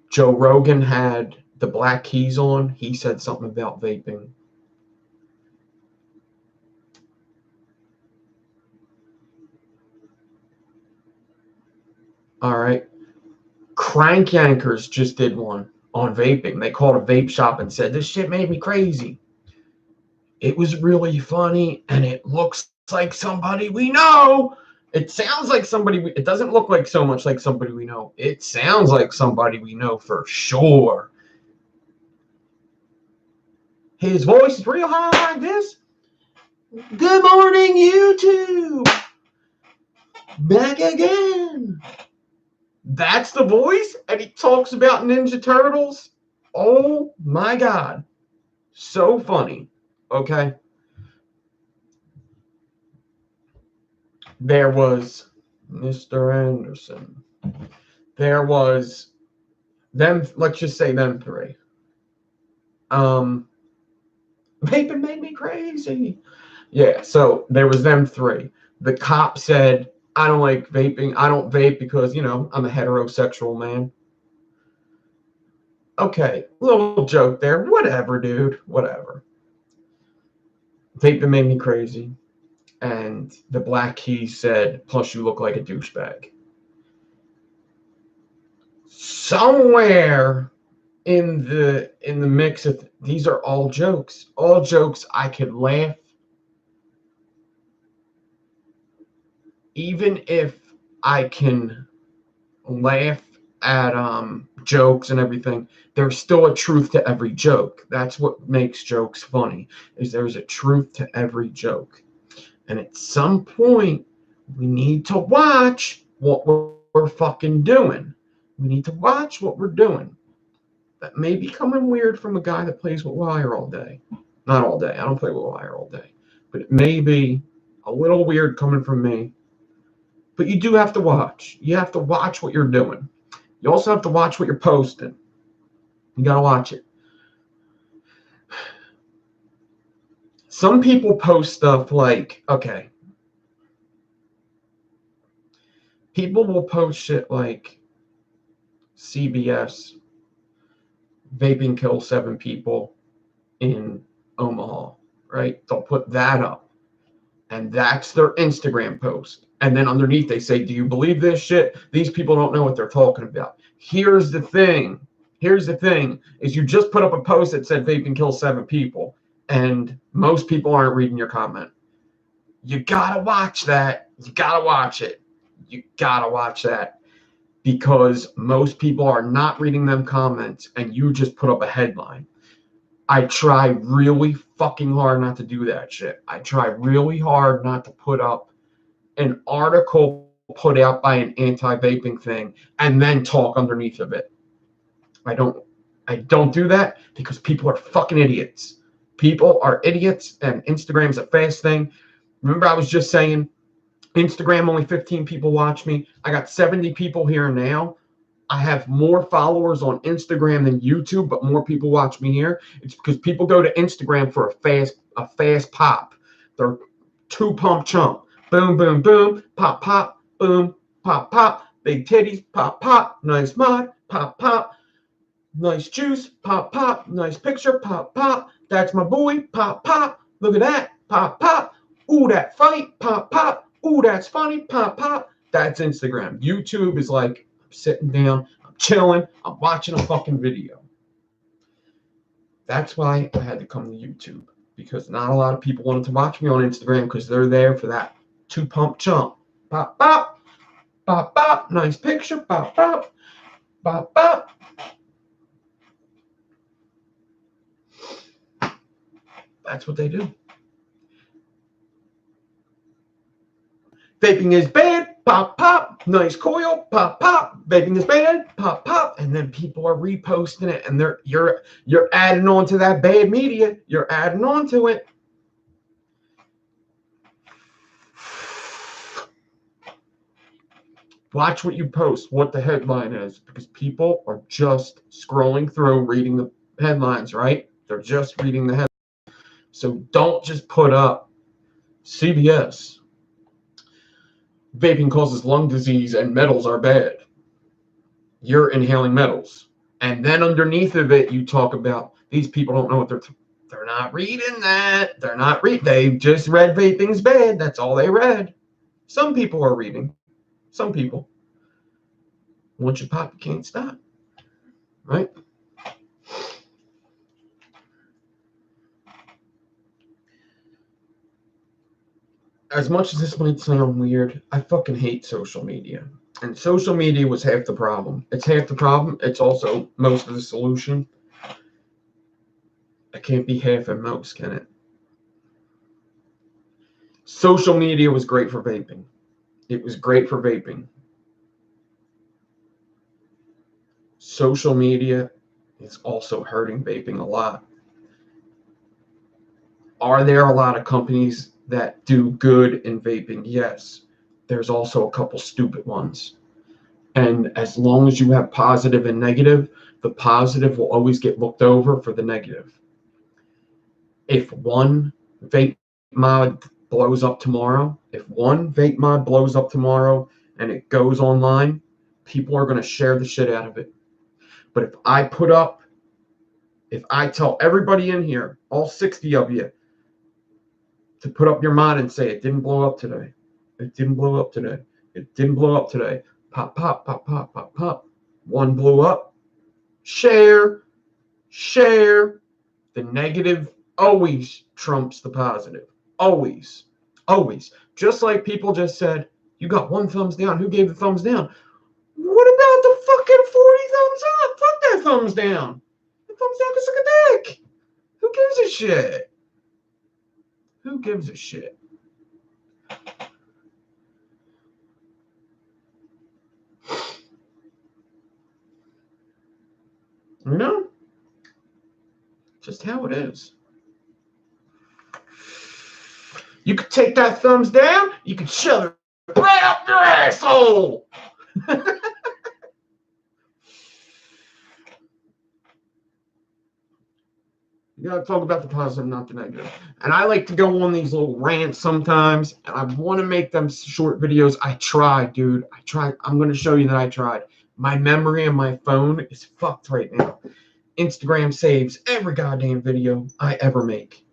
Joe Rogan had the Black Keys on. He said something about vaping. All right. Crank Yankers just did one on vaping. They called a vape shop and said, this shit made me crazy. It was really funny, and it looks like somebody we know. It sounds like somebody. It doesn't look like so much like somebody we know. It sounds like somebody we know for sure. His voice is real high like this. Good morning, YouTube. Back again. That's the voice, and he talks about Ninja Turtles. Oh my God. So funny. Okay. There was Mr. Anderson. There was them, let's just say them three. Vaping made me crazy. Yeah, so there was them three. The cop said, I don't like vaping. I don't vape because, I'm a heterosexual man. Okay, little joke there. Whatever, dude. Whatever. Vaping made me crazy. And the Black Keys said, plus you look like a douchebag. Somewhere in the mix of these are all jokes. All jokes I could laugh. Even if I can laugh at jokes and everything, there's still a truth to every joke. That's what makes jokes funny, is there's a truth to every joke. And at some point, we need to watch what we're fucking doing. We need to watch what we're doing. That may be coming weird from a guy that plays with wire all day. Not all day. I don't play with wire all day. But it may be a little weird coming from me. But you do have to watch. You have to watch what you're doing. You also have to watch what you're posting. You got to watch it. Some people post stuff like, okay, people will post shit like CBS, vaping kills 7 people in Omaha, right? They'll put that up, and that's their Instagram post. And then underneath they say, do you believe this shit? These people don't know what they're talking about. Here's the thing, is you just put up a post that said vaping kills 7 people, and most people aren't reading your comment. You gotta watch that. You gotta watch it. You gotta watch that, because most people are not reading them comments, and you just put up a headline. I try really fucking hard not to do that shit. I try really hard not to put up an article put out by an anti-vaping thing and then talk underneath of it. I don't do that because people are fucking idiots. People are idiots, and Instagram's a fast thing. Remember, I was just saying, Instagram, only 15 people watch me. I got 70 people here now. I have more followers on Instagram than YouTube, but more people watch me here. It's because people go to Instagram for a fast pop. They're two pump chump. Boom, boom, boom. Pop, pop. Boom, pop, pop. Big titties. Pop, pop. Nice mod. Pop, pop. Nice juice. Pop, pop. Nice picture. Pop, pop. That's my boy. Pop, pop. Look at that. Pop, pop. Ooh, that fight. Pop, pop. Ooh, that's funny. Pop, pop. That's Instagram. YouTube is like, I'm sitting down, I'm chilling, I'm watching a fucking video. That's why I had to come to YouTube, because not a lot of people wanted to watch me on Instagram because they're there for that two pump chump. Pop, pop. Pop, pop. Nice picture. Pop, pop. Pop, pop. That's what they do. Vaping is bad. Pop, pop. Nice coil. Pop, pop. Vaping is bad. Pop, pop. And then people are reposting it, and you're adding on to that bad media. You're adding on to it. Watch what you post, what the headline is, because people are just scrolling through, reading the headlines, right? They're just reading the headlines. So don't just put up CBS. Vaping causes lung disease and metals are bad. You're inhaling metals. And then underneath of it, you talk about these people don't know what they're not reading that. They're not reading. They just read vaping's bad. That's all they read. Some people are reading. Some people. Once you pop, you can't stop. Right? As much as this might sound weird, I fucking hate social media. And social media was half the problem. It's half the problem. It's also most of the solution. It can't be half and most, can it? Social media was great for vaping. It was great for vaping. Social media is also hurting vaping a lot. Are there a lot of companies that do good in vaping? Yes. There's also a couple stupid ones. And as long as you have positive and negative, the positive will always get looked over for the negative. If one vape mod blows up tomorrow, and it goes online, people are going to share the shit out of it. But if I tell everybody in here, all 60 of you, to put up your mod and say, it didn't blow up today. It didn't blow up today. It didn't blow up today. Pop, pop, pop, pop, pop, pop. One blew up. Share. The negative always trumps the positive. Always. Just like people just said, you got one thumbs down. Who gave the thumbs down? What about the fucking 40 thumbs up? Fuck that thumbs down. The thumbs down can suck a dick. Who gives a shit? Who gives a shit? You know? Just how it is. You could take that thumbs down, you could shove it right up your asshole. You gotta talk about the positive, not the negative. And I like to go on these little rants sometimes, and I want to make them short videos. I tried, dude. I tried. I'm going to show you that I tried. My memory on my phone is fucked right now. Instagram saves every goddamn video I ever make.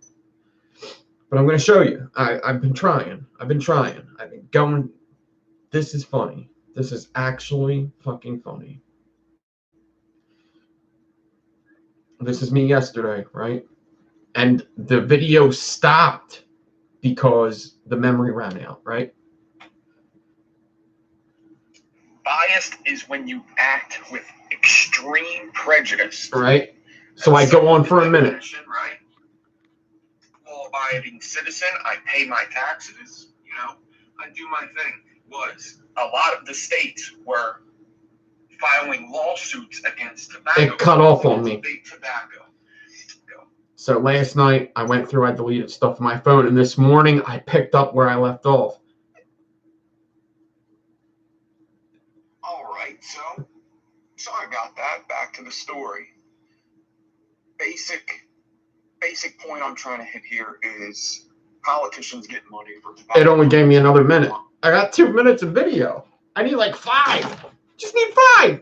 But I'm going to show you. I've been trying. I've been going. This is funny. This is actually fucking funny. This is me yesterday, right? And the video stopped because the memory ran out, right? Biased is when you act with extreme prejudice. Right? So I go on for a minute. Right? Law-abiding citizen, I pay my taxes, I do my thing. Was a lot of the states were filing lawsuits against tobacco. It cut off on me. Big tobacco. So last night I went through, I deleted stuff on my phone, and this morning I picked up where I left off. All right, so sorry about that. Back to the story. Basic point I'm trying to hit here is politicians get money for tobacco. It only gave me another minute. I got 2 minutes of video. I need like 5. Just need 5.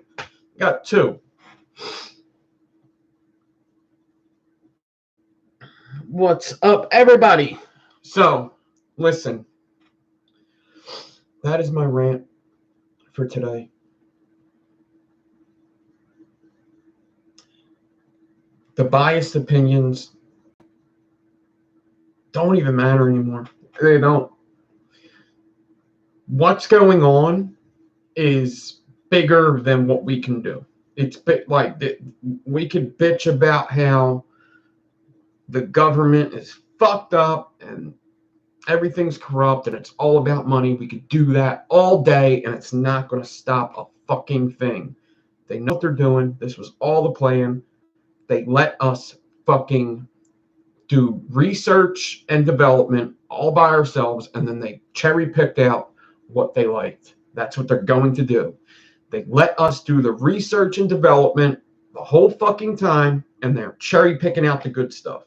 Got 2. What's up, everybody? So, listen. That is my rant for today. The biased opinions don't even matter anymore. They don't. What's going on is bigger than what we can do. It's like we could bitch about how the government is fucked up and everything's corrupt and it's all about money. We could do that all day and it's not going to stop a fucking thing. They know what they're doing. This was all the plan. They let us fucking do research and development all by ourselves, and then they cherry picked out what they liked. That's what they're going to do. They let us do the research and development the whole fucking time, and they're cherry picking out the good stuff.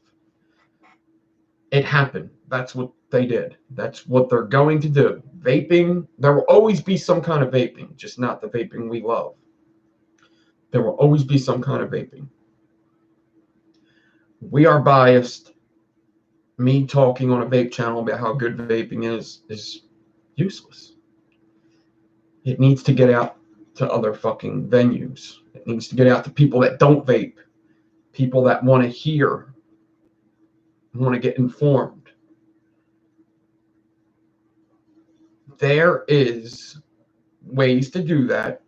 It happened. That's what they did. That's what they're going to do. Vaping, there will always be some kind of vaping, just not the vaping we love. There will always be some kind of vaping. We are biased. Me talking on a vape channel about how good vaping is useless. It needs to get out to other fucking venues. It needs to get out to people that don't vape, people that want to hear, want to get informed. There is ways to do that.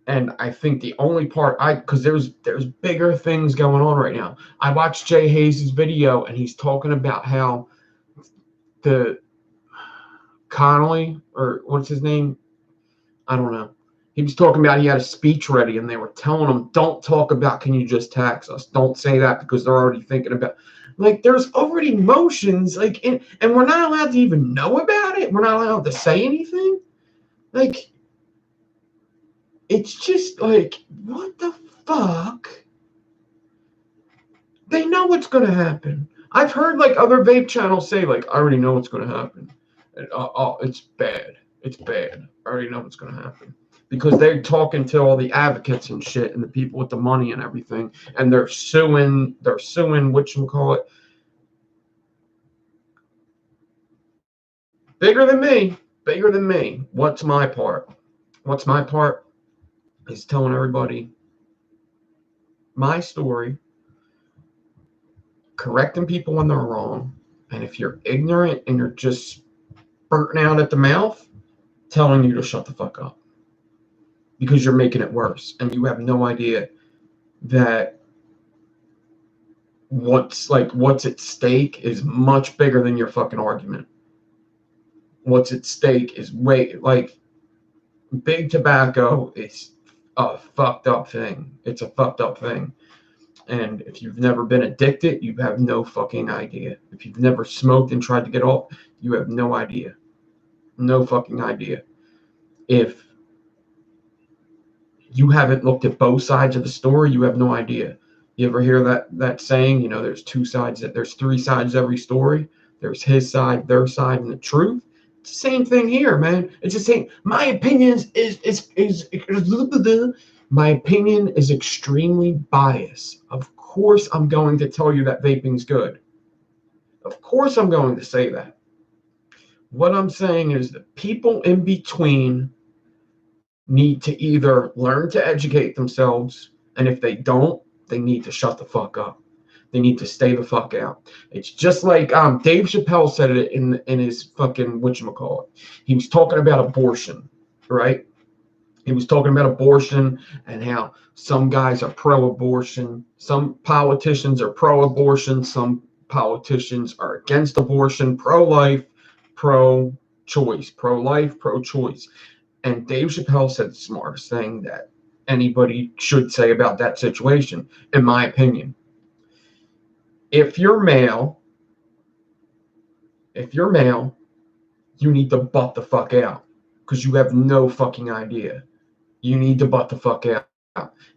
And I think the only part because there's bigger things going on right now. I watched Jay Hayes' video and he's talking about how the Connolly, or what's his name? I don't know. He was talking about he had a speech ready and they were telling him, don't talk about, can you just tax us? Don't say that because they're already thinking about, like, there's already motions, like, and we're not allowed to even know about it. We're not allowed to say anything. Like, it's just like, what the fuck? They know what's going to happen. I've heard like other vape channels say, like, I already know what's going to happen. And, it's bad. It's bad. I already know what's going to happen. Because they're talking to all the advocates and shit and the people with the money and everything. And they're suing whatchamacallit. Bigger than me. What's my part? Is telling everybody my story, correcting people when they're wrong, and if you're ignorant and you're just burnt out at the mouth, telling you to shut the fuck up because you're making it worse and you have no idea that what's at stake is much bigger than your fucking argument. What's at stake is big tobacco is a fucked up thing. It's a fucked up thing. And if you've never been addicted, you have no fucking idea. If you've never smoked and tried to get off, you have no idea. No fucking idea. If you haven't looked at both sides of the story, you have no idea. You ever hear that saying, there's 3 sides to every story. There's his side, their side, and the truth. Same thing here, man. It's the same. My opinion is extremely biased. Of course, I'm going to tell you that vaping's good. Of course, I'm going to say that. What I'm saying is that people in between need to either learn to educate themselves, and if they don't, they need to shut the fuck up. They need to stay the fuck out. It's just like Dave Chappelle said it in his fucking whatchamacallit. He was talking about abortion, right? He was talking about abortion and how some guys are pro-abortion. Some politicians are pro-abortion. Some politicians are against abortion, pro-life, pro pro-choice, pro-life, pro-choice. And Dave Chappelle said the smartest thing that anybody should say about that situation, in my opinion. If you're male, you need to butt the fuck out because you have no fucking idea. You need to butt the fuck out.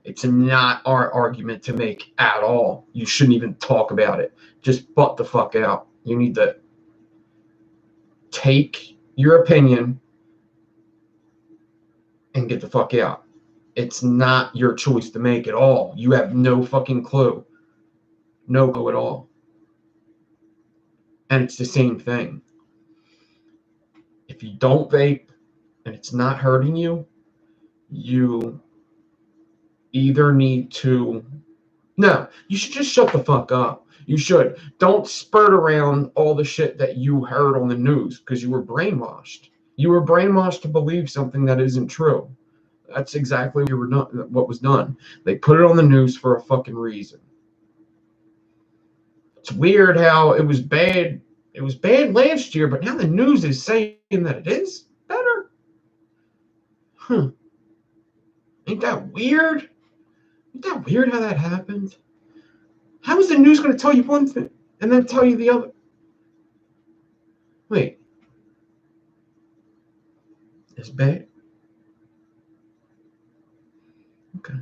It's not our argument to make at all. You shouldn't even talk about it. Just butt the fuck out. You need to take your opinion and get the fuck out. It's not your choice to make at all. You have no fucking clue. No clue at all. And it's the same thing. If you don't vape and it's not hurting you, you either need to... No, you should just shut the fuck up. You should. Don't spurt around all the shit that you heard on the news because you were brainwashed. You were brainwashed to believe something that isn't true. That's exactly what was done. They put it on the news for a fucking reason. It's weird how it was bad. It was bad last year, but now the news is saying that it is better. Ain't that weird? Isn't that weird how that happened? How is the news going to tell you one thing and then tell you the other? Wait. It's bad? Okay.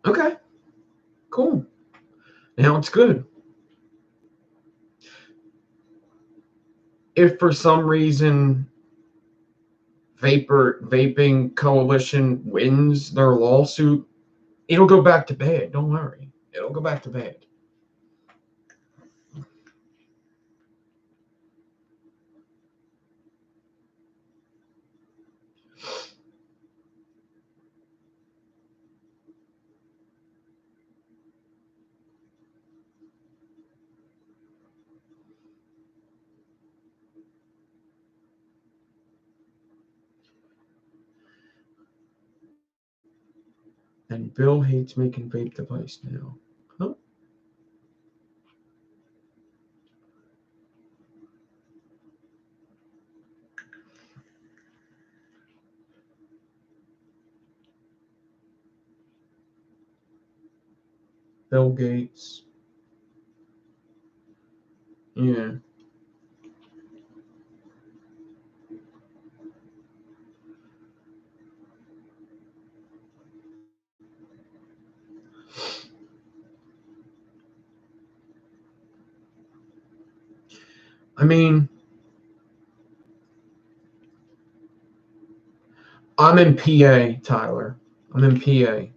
Okay. Cool. Now it's good. If for some reason Vaping Coalition wins their lawsuit, it'll go back to bed. Don't worry. It'll go back to bed. And Bill hates making vape device now. Huh? Bill Gates. Yeah. I mean, I'm in PA, Tyler. I'm in PA.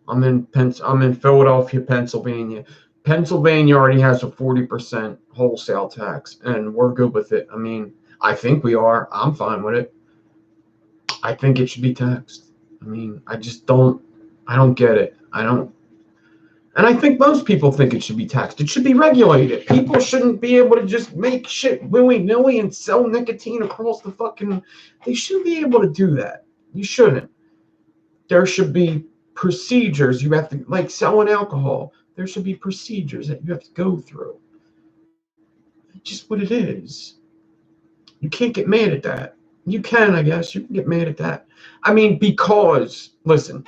I'm in Philadelphia, Pennsylvania. Pennsylvania already has a 40% wholesale tax, and we're good with it. I mean, I think we are. I'm fine with it. I think it should be taxed. I mean, I don't get it. And I think most people think it should be taxed. It should be regulated. People shouldn't be able to just make shit willy-nilly and sell nicotine across the fucking... They shouldn't be able to do that. You shouldn't. There should be procedures. You have to, like selling alcohol, there should be procedures that you have to go through. It's just what it is. You can't get mad at that. You can, I guess. You can get mad at that. I mean, because, listen,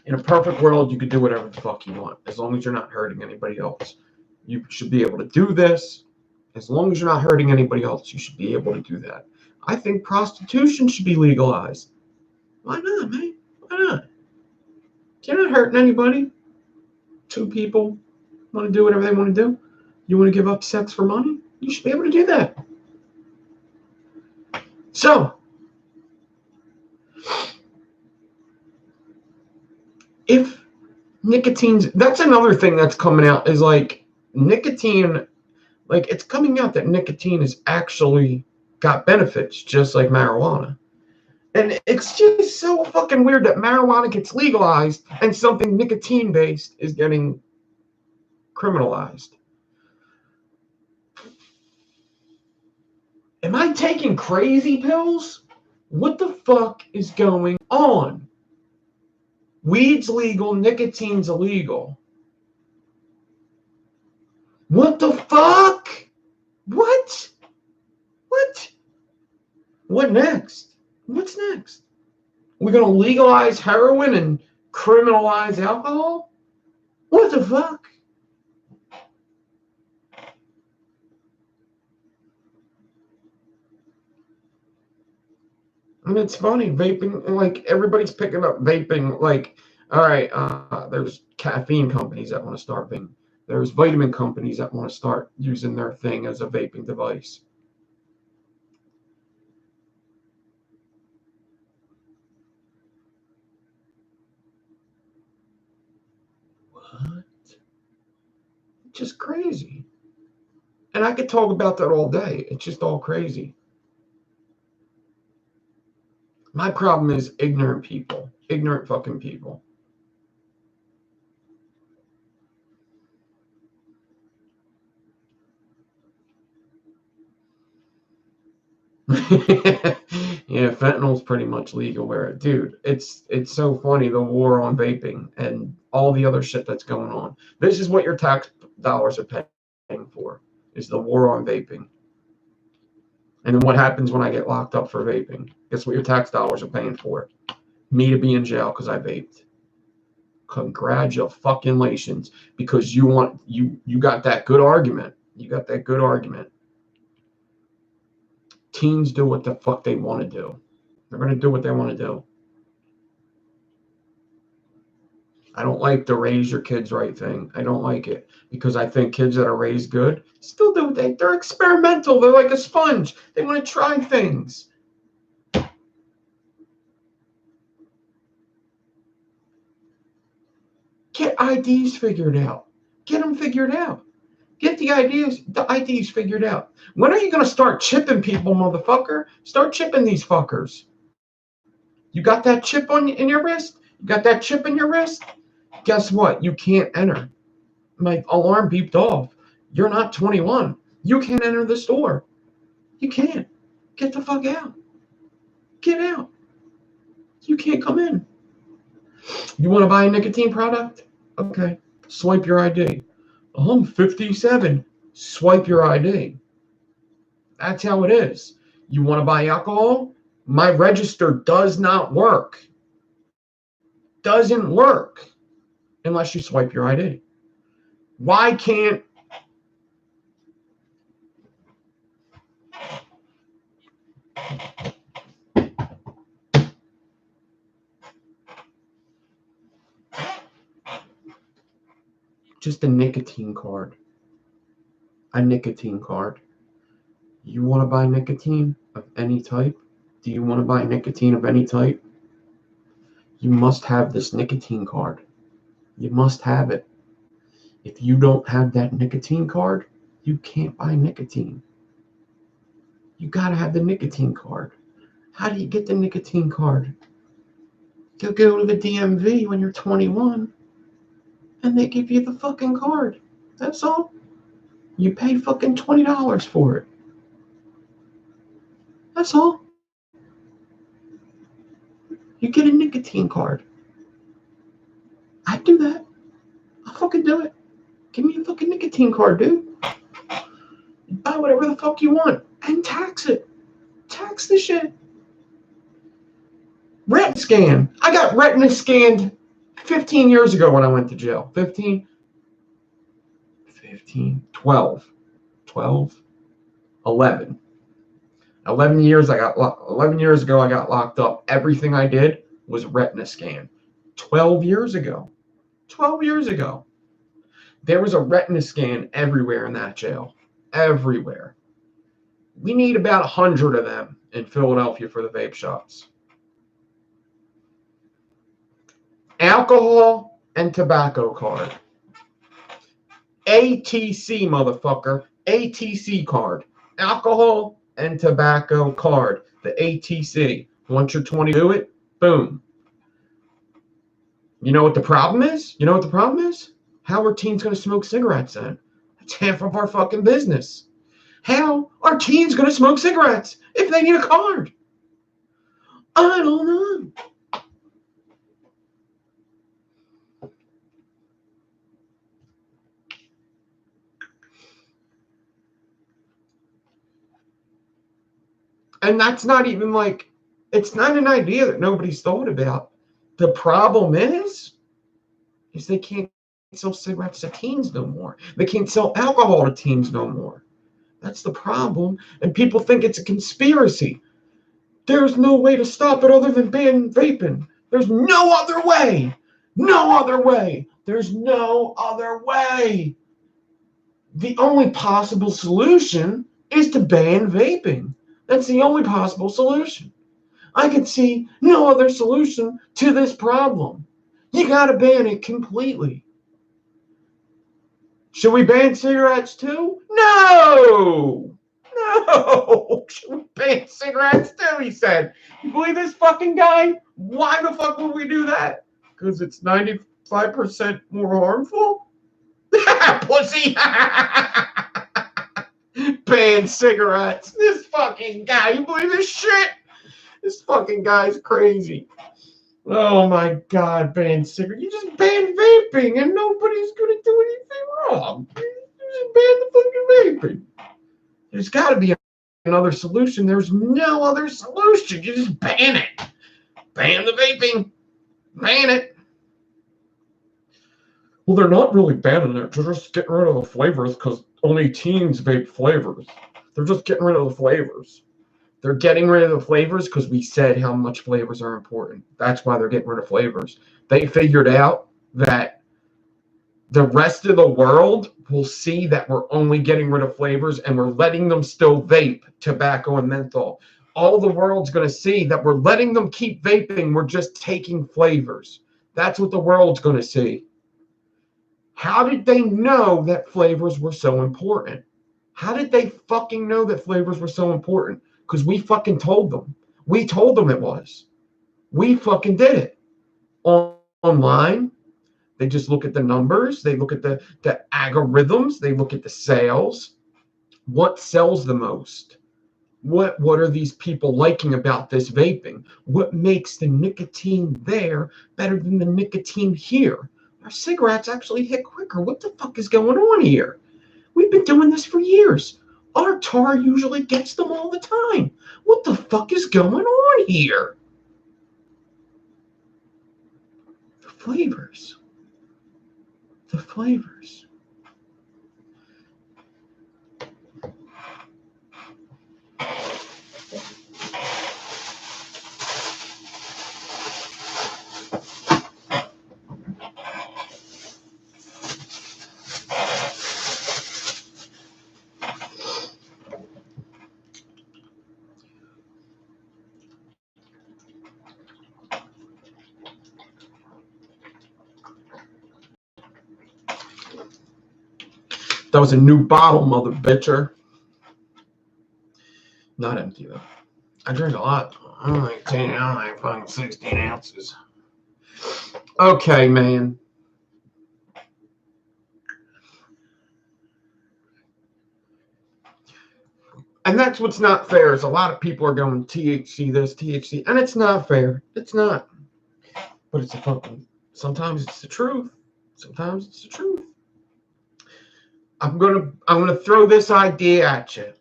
in a perfect world, you could do whatever the fuck you want, as long as you're not hurting anybody else. You should be able to do this. As long as you're not hurting anybody else, you should be able to do that. I think prostitution should be legalized. Why not, man? Why not? You're not hurting anybody. Two people want to do whatever they want to do. You want to give up sex for money? You should be able to do that. So, if nicotine's... That's another thing that's coming out is like nicotine... Like, it's coming out that nicotine has actually got benefits, just like marijuana. And it's just so fucking weird that marijuana gets legalized and something nicotine-based is getting criminalized. Am I taking crazy pills? What the fuck is going on? Weed's legal, nicotine's illegal. What the fuck? What? What? What next? What's next? We're going to legalize heroin and criminalize alcohol? What the fuck? And it's funny, vaping, like everybody's picking up vaping. Like, all right, there's caffeine companies that want to start vaping. There's vitamin companies that want to start using their thing as a vaping device. What? It's just crazy. And I could talk about that all day. It's just all crazy. My problem is ignorant people, ignorant fucking people. Yeah, fentanyl's pretty much legal where, dude, it's so funny, the war on vaping and all the other shit that's going on. This is what your tax dollars are paying for, is the war on vaping. And then what happens when I get locked up for vaping? Guess what your tax dollars are paying for? Me to be in jail because I vaped. Congratulations, because you got that good argument. You got that good argument. Teens do what the fuck they want to do. They're going to do what they want to do. I don't like the raise your kids right thing. I don't like it because I think kids that are raised good still do they're experimental. They're like a sponge. They want to try things. Get IDs figured out. Get them figured out. Get the IDs figured out. When are you going to start chipping people, motherfucker? Start chipping these fuckers. You got that chip in your wrist? You got that chip in your wrist? Guess what? You can't enter. My alarm beeped off. You're not 21. You can't enter the store. You can't. Get the fuck out. Get out. You can't come in. You want to buy a nicotine product? Okay. Swipe your ID. I'm 57. Swipe your ID. That's how it is. You want to buy alcohol? My register does not work. Doesn't work unless you swipe your ID. Why can't just a nicotine card? A nicotine card. You want to buy nicotine of any type? Do you want to buy nicotine of any type? You must have this nicotine card. You must have it. If you don't have that nicotine card, you can't buy nicotine. You got to have the nicotine card. How do you get the nicotine card? You go to the DMV when you're 21 and they give you the fucking card. That's all. You pay fucking $20 for it. That's all. You get a nicotine card. I do that. I'll fucking do it. Give me a fucking nicotine card, dude. Buy whatever the fuck you want and tax it. Tax the shit. Retina scan. I got retina scanned 15 years ago when I went to jail. 12, 11. 11 years ago I got locked up. Everything I did was retina scan. 12 years ago. 12 years ago. There was a retina scan everywhere in that jail. Everywhere. We need about 100 of them in Philadelphia for the vape shops. Alcohol and tobacco card. ATC, motherfucker. ATC card. Alcohol and tobacco card. The ATC. Once you're 20, do it. Boom. You know what the problem is? You know what the problem is? How are teens going to smoke cigarettes then? That's half of our fucking business. How are teens going to smoke cigarettes if they need a card? I don't know. And that's not even like, it's not an idea that nobody's thought about. The problem is they can't sell cigarettes to teens no more. They can't sell alcohol to teens no more. That's the problem. And people think it's a conspiracy. There's no way to stop it other than ban vaping. There's no other way. No other way. There's no other way. The only possible solution is to ban vaping. That's the only possible solution. I can see no other solution to this problem. You got to ban it completely. Should we ban cigarettes too? No! No! Should we ban cigarettes too? He said. You believe this fucking guy? Why the fuck would we do that? Because it's 95% more harmful? Pussy! Ban cigarettes. This fucking guy. You believe this shit? This fucking guy's crazy. Oh my God, ban cigarettes. You just ban vaping and nobody's going to do anything wrong. You just ban the fucking vaping. There's got to be another solution. There's no other solution. You just ban it. Ban the vaping. Ban it. Well, they're not really banning it. They're just getting rid of the flavors because only teens vape flavors. They're just getting rid of the flavors. They're getting rid of the flavors because we said how much flavors are important. That's why they're getting rid of flavors. They figured out that the rest of the world will see that we're only getting rid of flavors and we're letting them still vape tobacco and menthol. All the world's going to see that we're letting them keep vaping. We're just taking flavors. That's what the world's going to see. How did they know that flavors were so important? How did they fucking know that flavors were so important? Because we fucking told them. We told them it was. We fucking did it. Online, they just look at the numbers. They look at the algorithms. They look at the sales. What sells the most? What are these people liking about this vaping? What makes the nicotine there better than the nicotine here? Our cigarettes actually hit quicker. What the fuck is going on here? We've been doing this for years. Our tar usually gets them all the time. What the fuck is going on here? The flavors. The flavors. That was a new bottle, mother bitcher. Not empty though. I drink a lot. I'm like 10, I'm like fucking 16 ounces. Okay, man. And that's what's not fair is a lot of people are going THC this, THC, and it's not fair. It's not. But it's a fucking, sometimes it's the truth. Sometimes it's the truth. I'm gonna throw this idea at you.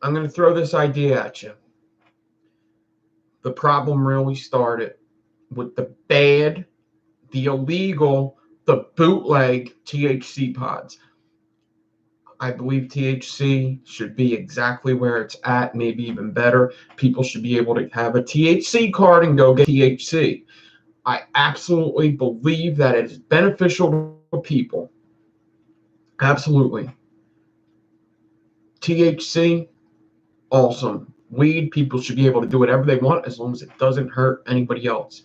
The problem really started with the bad, the illegal, the bootleg THC pods. I believe THC should be exactly where it's at, maybe even better. People should be able to have a THC card and go get THC. I absolutely believe that it is beneficial to people. Absolutely. THC, awesome. Weed, people should be able to do whatever they want as long as it doesn't hurt anybody else.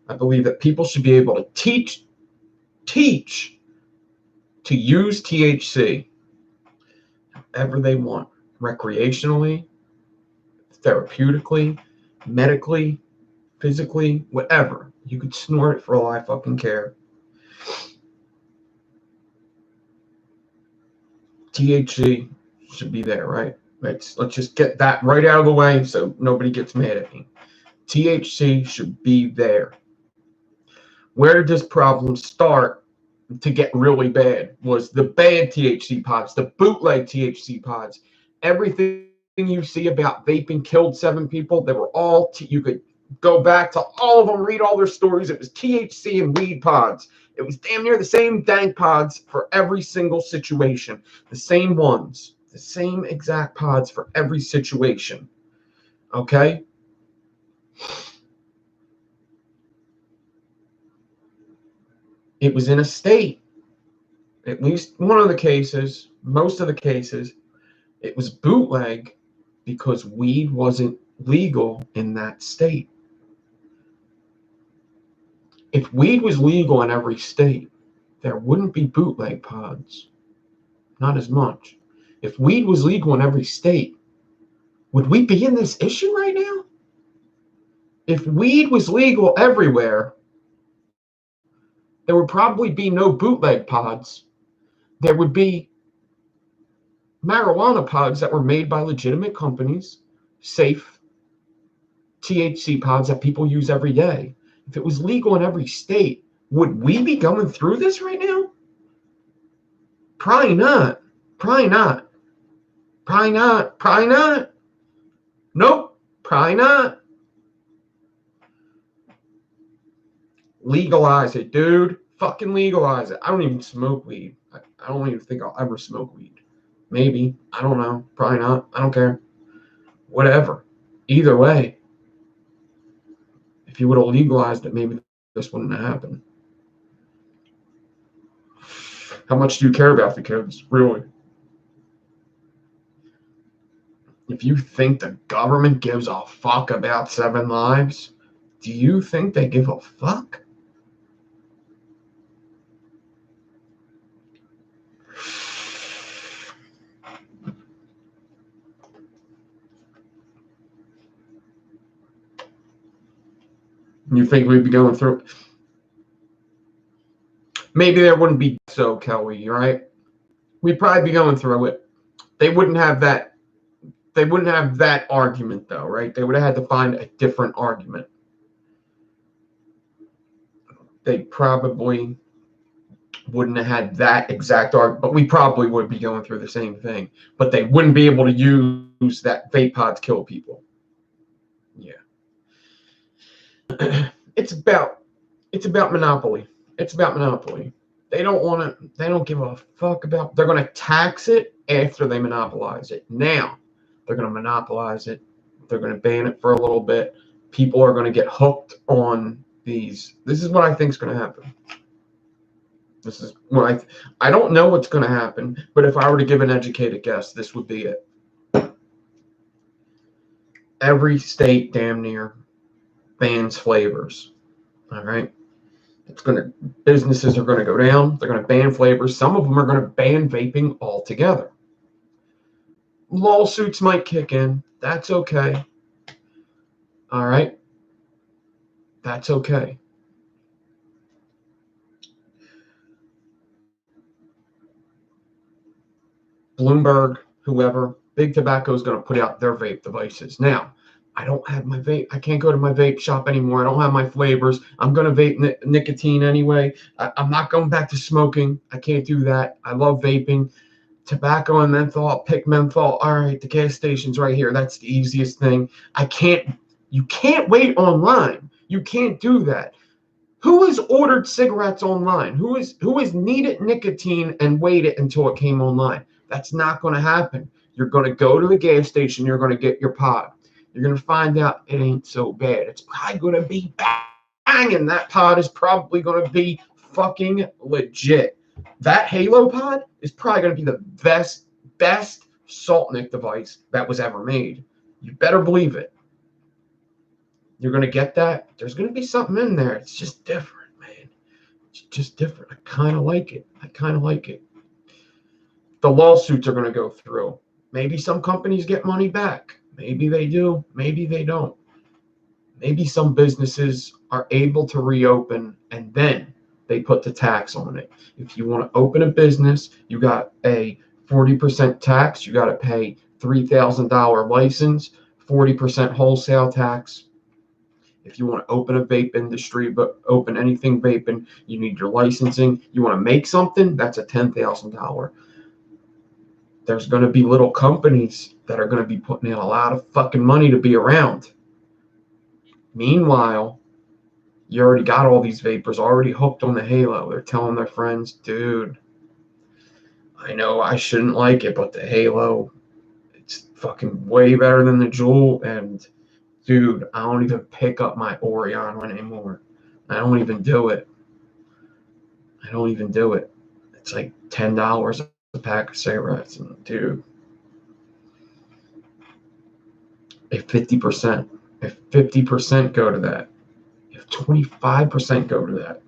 I believe that people should be able to teach to use THC however they want, recreationally, therapeutically, medically, physically, whatever. You could snort it for all I fucking care. THC should be there, right? Let's just get that right out of the way so nobody gets mad at me. THC should be there. Where did this problem start to get really bad was the bad THC pods, the bootleg THC pods. Everything you see about vaping killed 7 people, they were all, you could go back to all of them, read all their stories. It was THC and weed pods. It was damn near the same dank pods for every single situation. The same ones. The same exact pods for every situation. Okay? It was in a state, at least one of the cases, most of the cases, it was bootleg because weed wasn't legal in that state. If weed was legal in every state, there wouldn't be bootleg pods. Not as much. If weed was legal in every state, would we be in this issue right now? If weed was legal everywhere, there would probably be no bootleg pods. There would be marijuana pods that were made by legitimate companies, safe THC pods that people use every day. If it was legal in every state, would we be going through this right now? Probably not. Probably not. Probably not. Probably not. Nope. Probably not. Legalize it, dude. Fucking legalize it. I don't even smoke weed. I don't even think I'll ever smoke weed. Maybe. I don't know. Probably not. I don't care. Whatever. Either way, if you would have legalized it, maybe this wouldn't have happened. How much do you care about the kids, really? If you think the government gives a fuck about 7 lives, do you think they give a fuck? You think we'd be going through it? Maybe there wouldn't be so, Kelly, right? We'd probably be going through it. They wouldn't have that. They wouldn't have that argument, though, right? They would have had to find a different argument. They probably wouldn't have had that exact argument, but we probably would be going through the same thing. But they wouldn't be able to use that vape pods kill people. Yeah. It's about monopoly. It's about monopoly. They don't want to. They don't give a fuck about. They're going to tax it after they monopolize it. Now they're going to monopolize it. They're going to ban it for a little bit. People are going to get hooked on these. This is what I think is going to happen. This is what I don't know what's going to happen, but if I were to give an educated guess, this would be it. Every state damn near bans flavors. All right. Businesses are going to go down. They're going to ban flavors. Some of them are going to ban vaping altogether. Lawsuits might kick in. That's okay. All right. That's okay. Bloomberg, whoever, Big Tobacco is going to put out their vape devices. Now, I don't have my vape. I can't go to my vape shop anymore. I don't have my flavors. I'm going to vape nicotine anyway. I'm not going back to smoking. I can't do that. I love vaping. Tobacco and menthol, pick menthol. All right, the gas station's right here. That's the easiest thing. You can't wait online. You can't do that. Who has ordered cigarettes online? Who has needed nicotine and waited until it came online? That's not going to happen. You're going to go to the gas station. You're going to get your pod. You're going to find out it ain't so bad. It's probably going to be banging. That pod is probably going to be fucking legit. That Halo pod is probably going to be the best salt nic device that was ever made. You better believe it. You're going to get that. There's going to be something in there. It's just different, man. It's just different. I kind of like it. The lawsuits are going to go through. Maybe some companies get money back. Maybe they do. Maybe they don't. Maybe some businesses are able to reopen and then they put the tax on it. If you want to open a business, you got a 40% tax. You got to pay $3,000 license, 40% wholesale tax. If you want to open a vape industry, but open anything vaping, you need your licensing. You want to make something, that's a $10,000. There's going to be little companies that are going to be putting in a lot of fucking money to be around. Meanwhile, you already got all these vapors already hooked on the halo. They're telling their friends, dude, I know I shouldn't like it, but the halo, it's fucking way better than the Juul. And dude, I don't even pick up my Orion anymore. I don't even do it. It's like $10 a pack of cigarettes. And dude, if 50% go to that, if 25% go to that,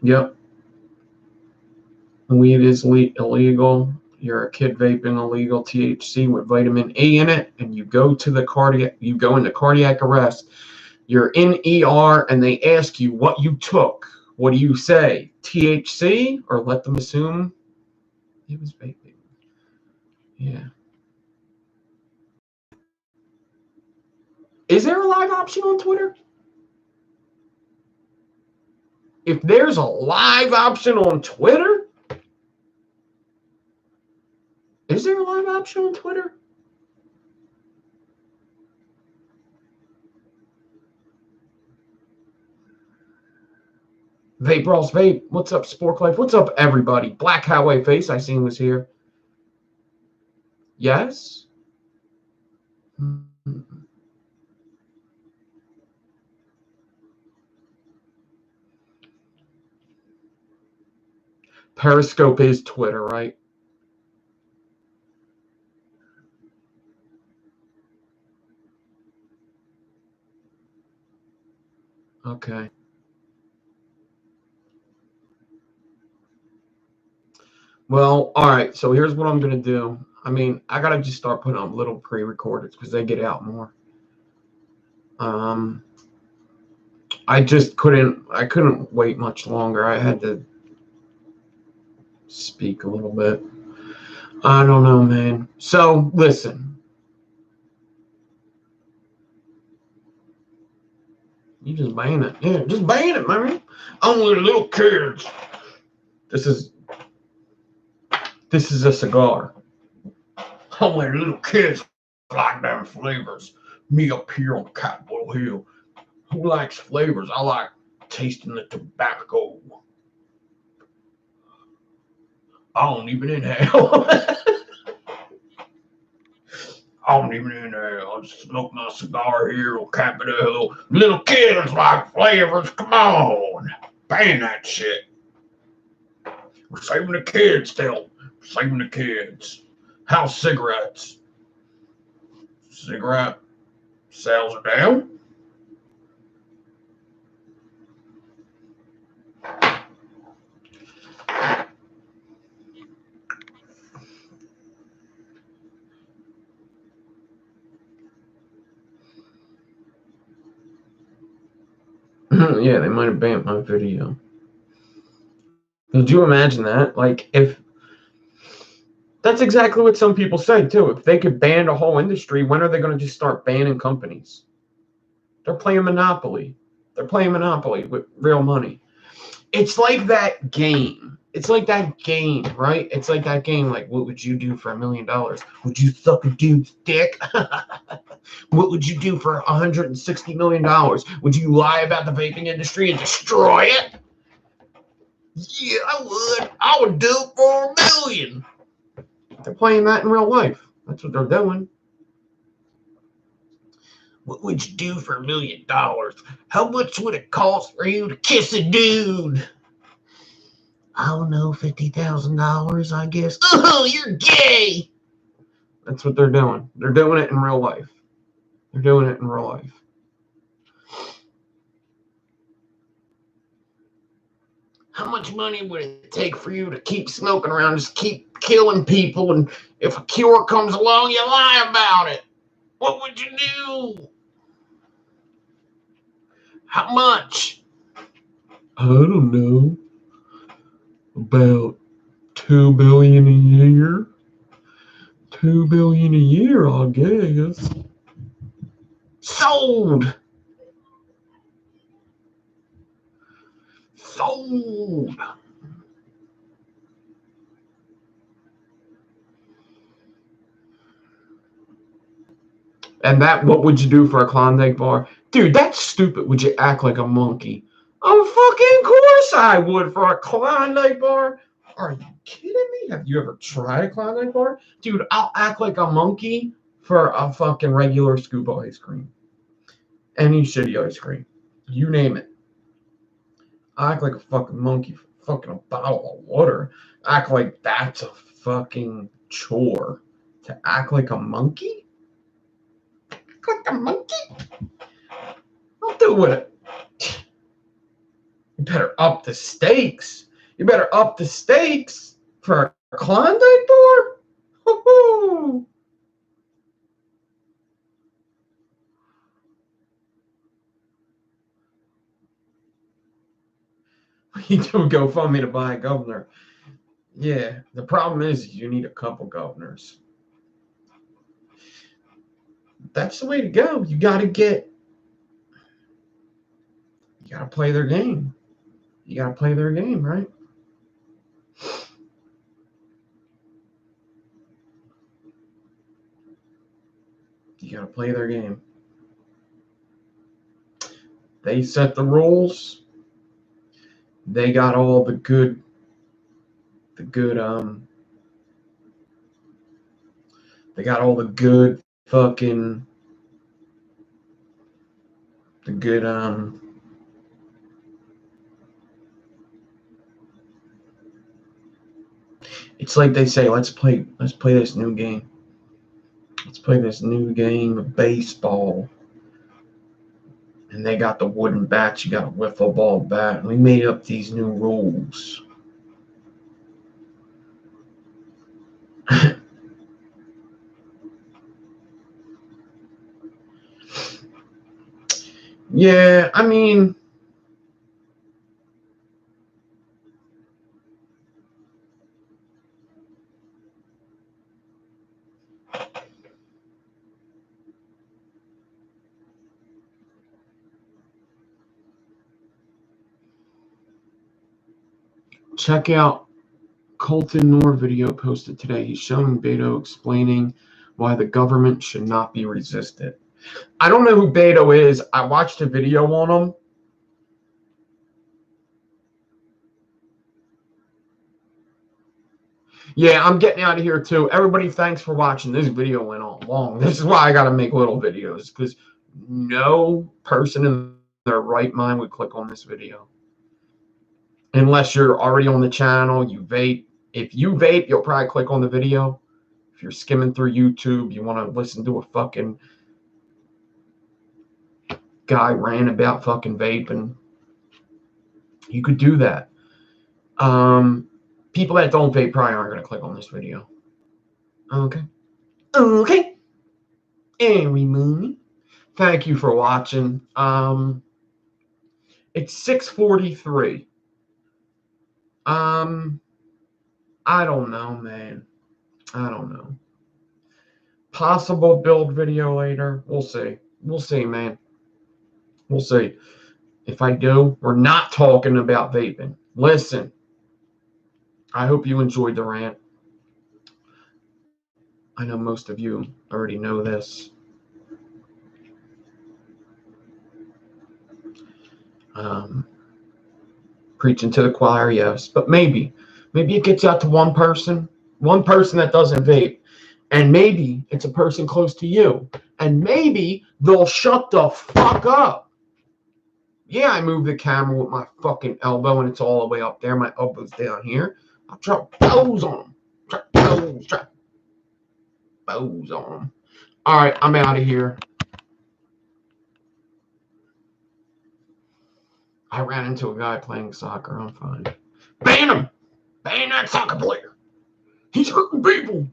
yep. Weed is illegal. You're a kid vaping illegal THC with vitamin E in it, and you go into cardiac arrest. You're in ER, and they ask you what you took. What do you say? THC, or let them assume it was vaping? Yeah. Is there a live option on Twitter? If there's a live option on Twitter, is there a live option on Twitter? Vape Brawls Vape. What's up, Spork Life? What's up, everybody? Black Highway Face, I seen was here. Yes? Periscope is Twitter, right? Okay. Well, all right. So here's what I'm going to do. I mean, I got to just start putting up little pre-recordeds because they get out more. I just couldn't wait much longer. I had to speak a little bit. I don't know, man. So listen. You just ban it. Yeah, just ban it, man. Only little kids. This is a cigar. Only little kids like them flavors. Me up here on Capitol Hill. Who likes flavors? I like tasting the tobacco. I don't even inhale. I don't even inhale. I just smoke my cigar here on Capitol Hill. Little kids like flavors. Come on. Ban that shit. We're saving the kids still. Saving the kids. House cigarettes. Cigarette sales are down. Yeah, they might have banned my video. Could you imagine that? Like, if that's exactly what some people say too. If they could ban a whole industry, when are they going to just start banning companies? They're playing Monopoly. They're playing Monopoly with real money. It's like that game. It's like that game, right? It's like that game. Like, what would you do for $1 million? Would you suck a dude's dick? What would you do for $160 million? Would you lie about the vaping industry and destroy it? Yeah, I would. I would do it for $1 million. They're playing that in real life. That's what they're doing. What would you do for $1 million? How much would it cost for you to kiss a dude? I don't know, $50,000, I guess. Oh, you're gay. That's what they're doing. They're doing it in real life. They're doing it in real life. How much money would it take for you to keep smoking around, just keep killing people, and if a cure comes along, you lie about it? What would you do? How much? I don't know. About $2 billion a year. 2 billion a year, I guess. Sold. Sold. And that, what would you do for a Klondike bar? Dude, that's stupid. Would you act like a monkey? Oh, fucking course I would for a Klondike bar. Are you kidding me? Have you ever tried a Klondike bar? Dude, I'll act like a monkey for a fucking regular scoop of ice cream. Any shitty ice cream. You name it. I act like a fucking monkey for fucking a bottle of water. Act like that's a fucking chore. To act like a monkey? Act like a monkey? I'll do it. You better up the stakes. You better up the stakes for a Klondike bar? Woo-hoo. You do GoFundMe to buy a governor. Yeah, the problem is you need a couple governors. That's the way to go. You gotta play their game. You gotta play their game, right? You gotta play their game. They set the rules. They got all the good they got all the good fucking it's like they say, let's play this new game. Let's play this new game of baseball. And they got the wooden bats, you got a wiffle ball bat. And we made up these new rules. Yeah, I mean, check out Colton Noor video posted today. He's showing Beto explaining why the government should not be resisted. I don't know who Beto is. I watched a video on him. Yeah, I'm getting out of here too. Everybody, thanks for watching. This video went on long. This is why I got to make little videos, because no person in their right mind would click on this video. Unless you're already on the channel, you vape. If you vape, you'll probably click on the video. If you're skimming through YouTube, you want to listen to a fucking guy rant about fucking vaping, you could do that. People that don't vape probably aren't going to click on this video. Okay. Everybody, thank you for watching. It's 6:43. I don't know, man. I don't know. Possible build video later. We'll see. We'll see, man. We'll see. If I do, we're not talking about vaping. Listen, I hope you enjoyed the rant. I know most of you already know this. Preaching to the choir, yes. But maybe it gets out to one person that doesn't vape. And maybe it's a person close to you. And maybe they'll shut the fuck up. Yeah, I move the camera with my fucking elbow and it's all the way up there. My elbow's down here. I'll drop bows on them. Drop bows on them. All right, I'm out of here. I ran into a guy playing soccer. I'm fine. Ban him! Ban that soccer player. He's hurting people.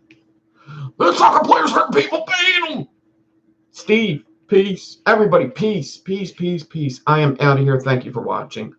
That soccer player's hurting people. Ban him! Steve, peace. Everybody, peace. I am out of here. Thank you for watching.